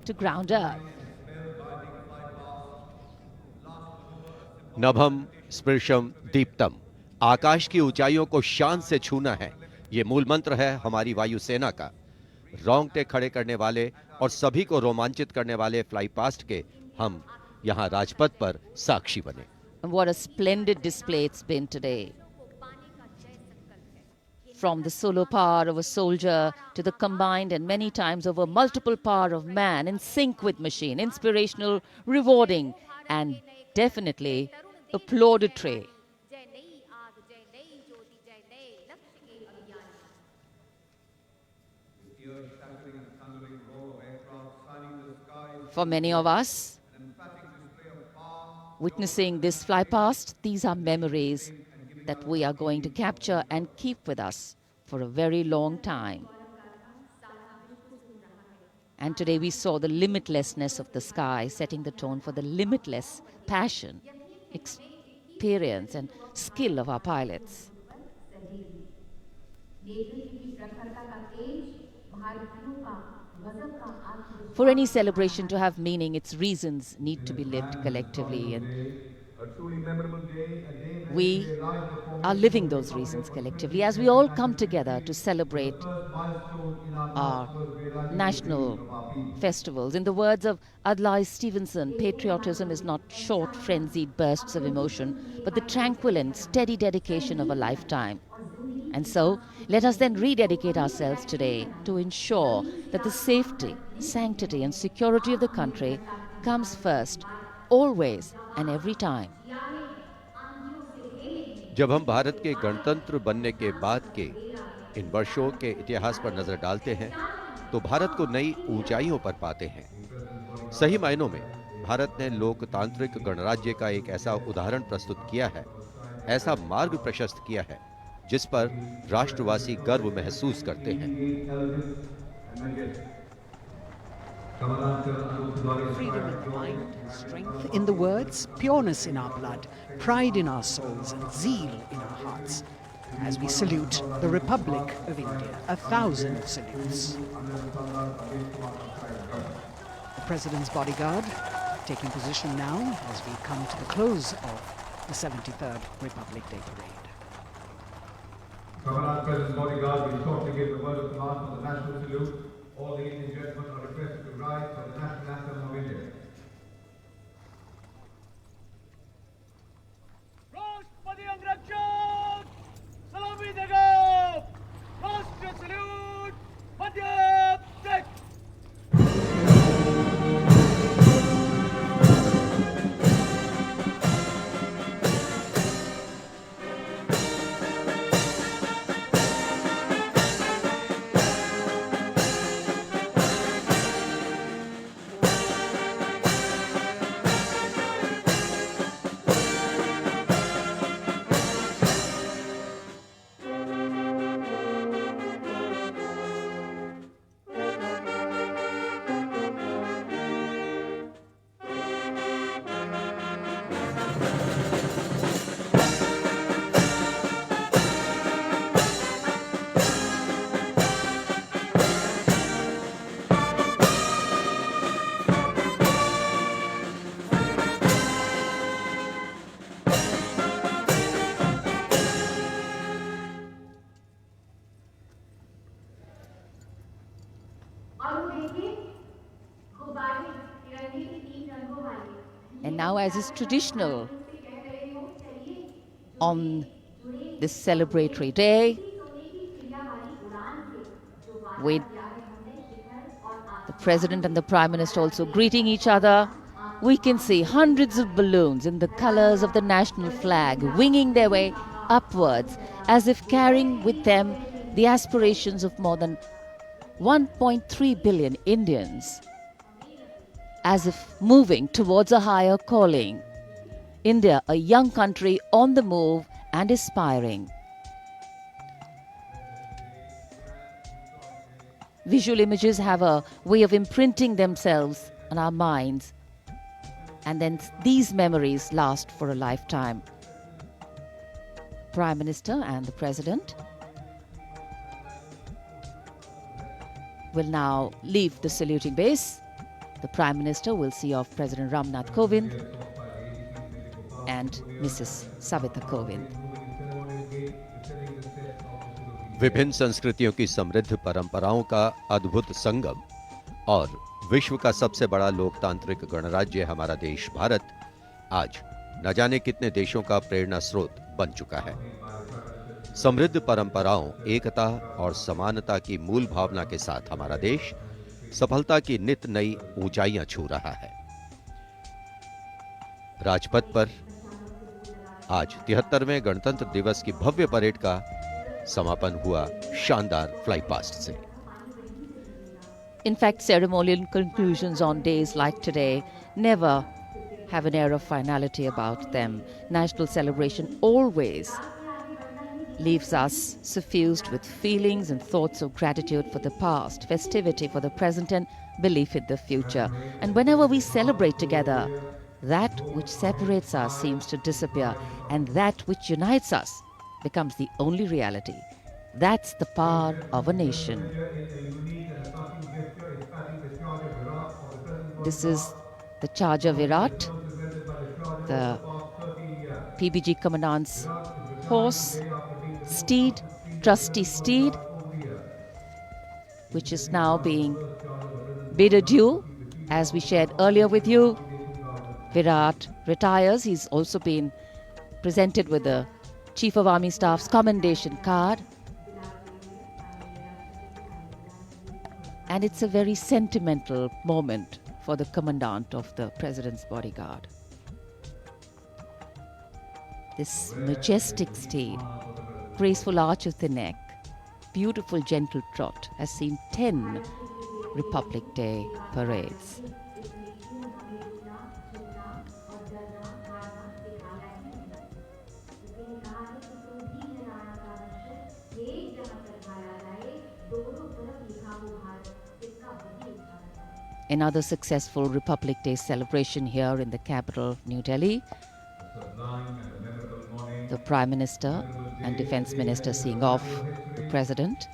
to ground earth. नभम स्पृशम Deeptam, आकाश की ऊंचाइयों को शान से छूना है, ये मूल मंत्र है हमारी वायुसेना का। रोंगटे खड़े करने वाले और सभी को रोमांचित करने वाले फ्लाई पास्ट के हम यहाँ राजपथ पर साक्षी बने। And what a splendid display it's been today. From the solo power of a soldier to the combined and many times over multiple power of man, in sync with machine, inspirational, rewarding, and definitely applaudatory. For many of us, witnessing this fly past, these are memories that we are going to capture and keep with us for a very long time. And today we saw the limitlessness of the sky, setting the tone for the limitless passion, experience and skill of our pilots. For any celebration to have meaning, its reasons need to be lived collectively, and we are living those reasons collectively as we all come together to celebrate our national festivals. In the words of Adlai Stevenson, patriotism is not short, frenzied bursts of emotion, but the tranquil and steady dedication of a lifetime. And so, let us then rededicate ourselves today to ensure that the safety, sanctity and security of the country comes first, always and every time. जब हम भारत के गणतंत्र बनने के बाद के इन वर्षों के इतिहास पर नजर डालते हैं, तो भारत को नई ऊंचाइयों पर पाते हैं। सही मायनों में भारत ने लोकतांत्रिक गणराज्य का एक ऐसा उदाहरण प्रस्तुत किया है, ऐसा मार्ग प्रशस्त किया है, जिस पर राष्ट्रवासी गर्व महसूस करते हैं। Freedom in mind, strength in the words, pureness in our blood, pride in our souls, and zeal in our hearts. As we salute the Republic of India, 1,000 salutes. The President's bodyguard taking position now as we come to the close of the 73rd Republic Day Parade. Commonwealth President's bodyguard will shortly give the word of command for the national salute. All the Indian gentlemen are requested to rise for the national anthem of India. राष्ट्रपति अंगरक्षक सलामी देगा। राष्ट्रीय salute मध्य तक। And now, as is traditional on this celebratory day, with the President and the Prime Minister also greeting each other, we can see hundreds of balloons in the colors of the national flag winging their way upwards as if carrying with them the aspirations of more than 1.3 billion Indians, as if moving towards a higher calling. India, a young country on the move and aspiring. Visual images have a way of imprinting themselves on our minds And then these memories last for a lifetime. Prime Minister and the President will now leave the saluting base. The Prime Minister will see off President Ramnath Kovind and Mrs. Savita Kovind. विभिन्न संस्कृतियों की समृद्ध परंपराओं का अद्भुत संगम और विश्व का सबसे बड़ा लोकतांत्रिक गणराज्य हमारा देश भारत आज न जाने कितने देशों का प्रेरणा स्रोत बन चुका है। समृद्ध परंपराओं, एकता और समानता की मूल भावना के साथ हमारा देश सफलता की नित नई ऊंचाइयां छू रहा है। राजपथ पर आज 73वें गणतंत्र दिवस की भव्य परेड का समापन हुआ शानदार फ्लाई पास्ट से। In fact, ceremonial conclusions on days like today never have an air of finality about them. National celebration always leaves us suffused with feelings and thoughts of gratitude for the past, festivity for the present, and belief in the future. And whenever we celebrate together, that which separates us seems to disappear, and that which unites us becomes the only reality. That's the power of a nation. This is the Charger Virat, the PBG Commandant's horse, steed, trusty steed, which is now being bid adieu. As we shared earlier with you, Virat retires. He's also been presented with the Chief of Army Staff's commendation card. And it's a very sentimental moment for the commandant of the President's bodyguard. This majestic steed, graceful arch of the neck, beautiful gentle trot has seen 10 Republic Day parades. Another successful Republic Day celebration here in the capital, New Delhi. The Prime Minister and Defence Minister seeing off the President.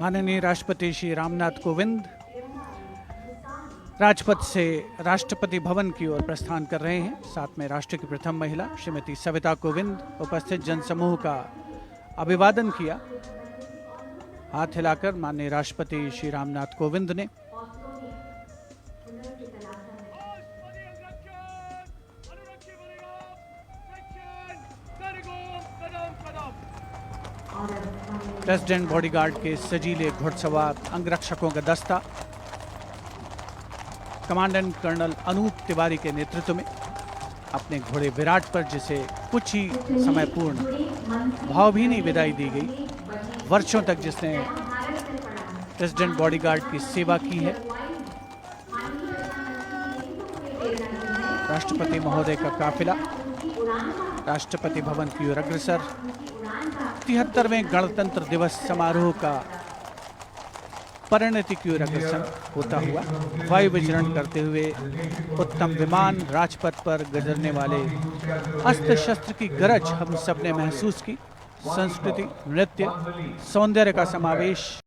माननीय राष्ट्रपति श्री रामनाथ कोविंद राजपथ से राष्ट्रपति भवन की ओर प्रस्थान कर रहे हैं। साथ में राष्ट्र की प्रथम महिला श्रीमती सविता कोविंद उपस्थित जनसमूह का अभिवादन किया। हाथ हिलाकर माननीय राष्ट्रपति श्री रामनाथ कोविंद ने प्रेसिडेंट बॉडीगार्ड के सजीले घुड़सवार अंगरक्षकों का दस्ता कमांडेंट कर्नल अनूप तिवारी के नेतृत्व में अपने घोड़े विराट पर, जिसे कुछ ही समय पूर्ण भावभीनी विदाई दी गई। वर्षों तक जिसने प्रेसिडेंट बॉडीगार्ड की सेवा की है, राष्ट्रपति महोदय का काफिला राष्ट्रपति भवन की ओर अग्रसर 73वें गणतंत्र दिवस समारोह का परिणति की ओर अग्रसर होता हुआ वायु विचरण करते हुए उत्तम विमान राजपथ पर गुजरने वाले अस्त्र शस्त्र की गरज हम सबने महसूस की। संस्कृति, नृत्य, सौंदर्य का समावेश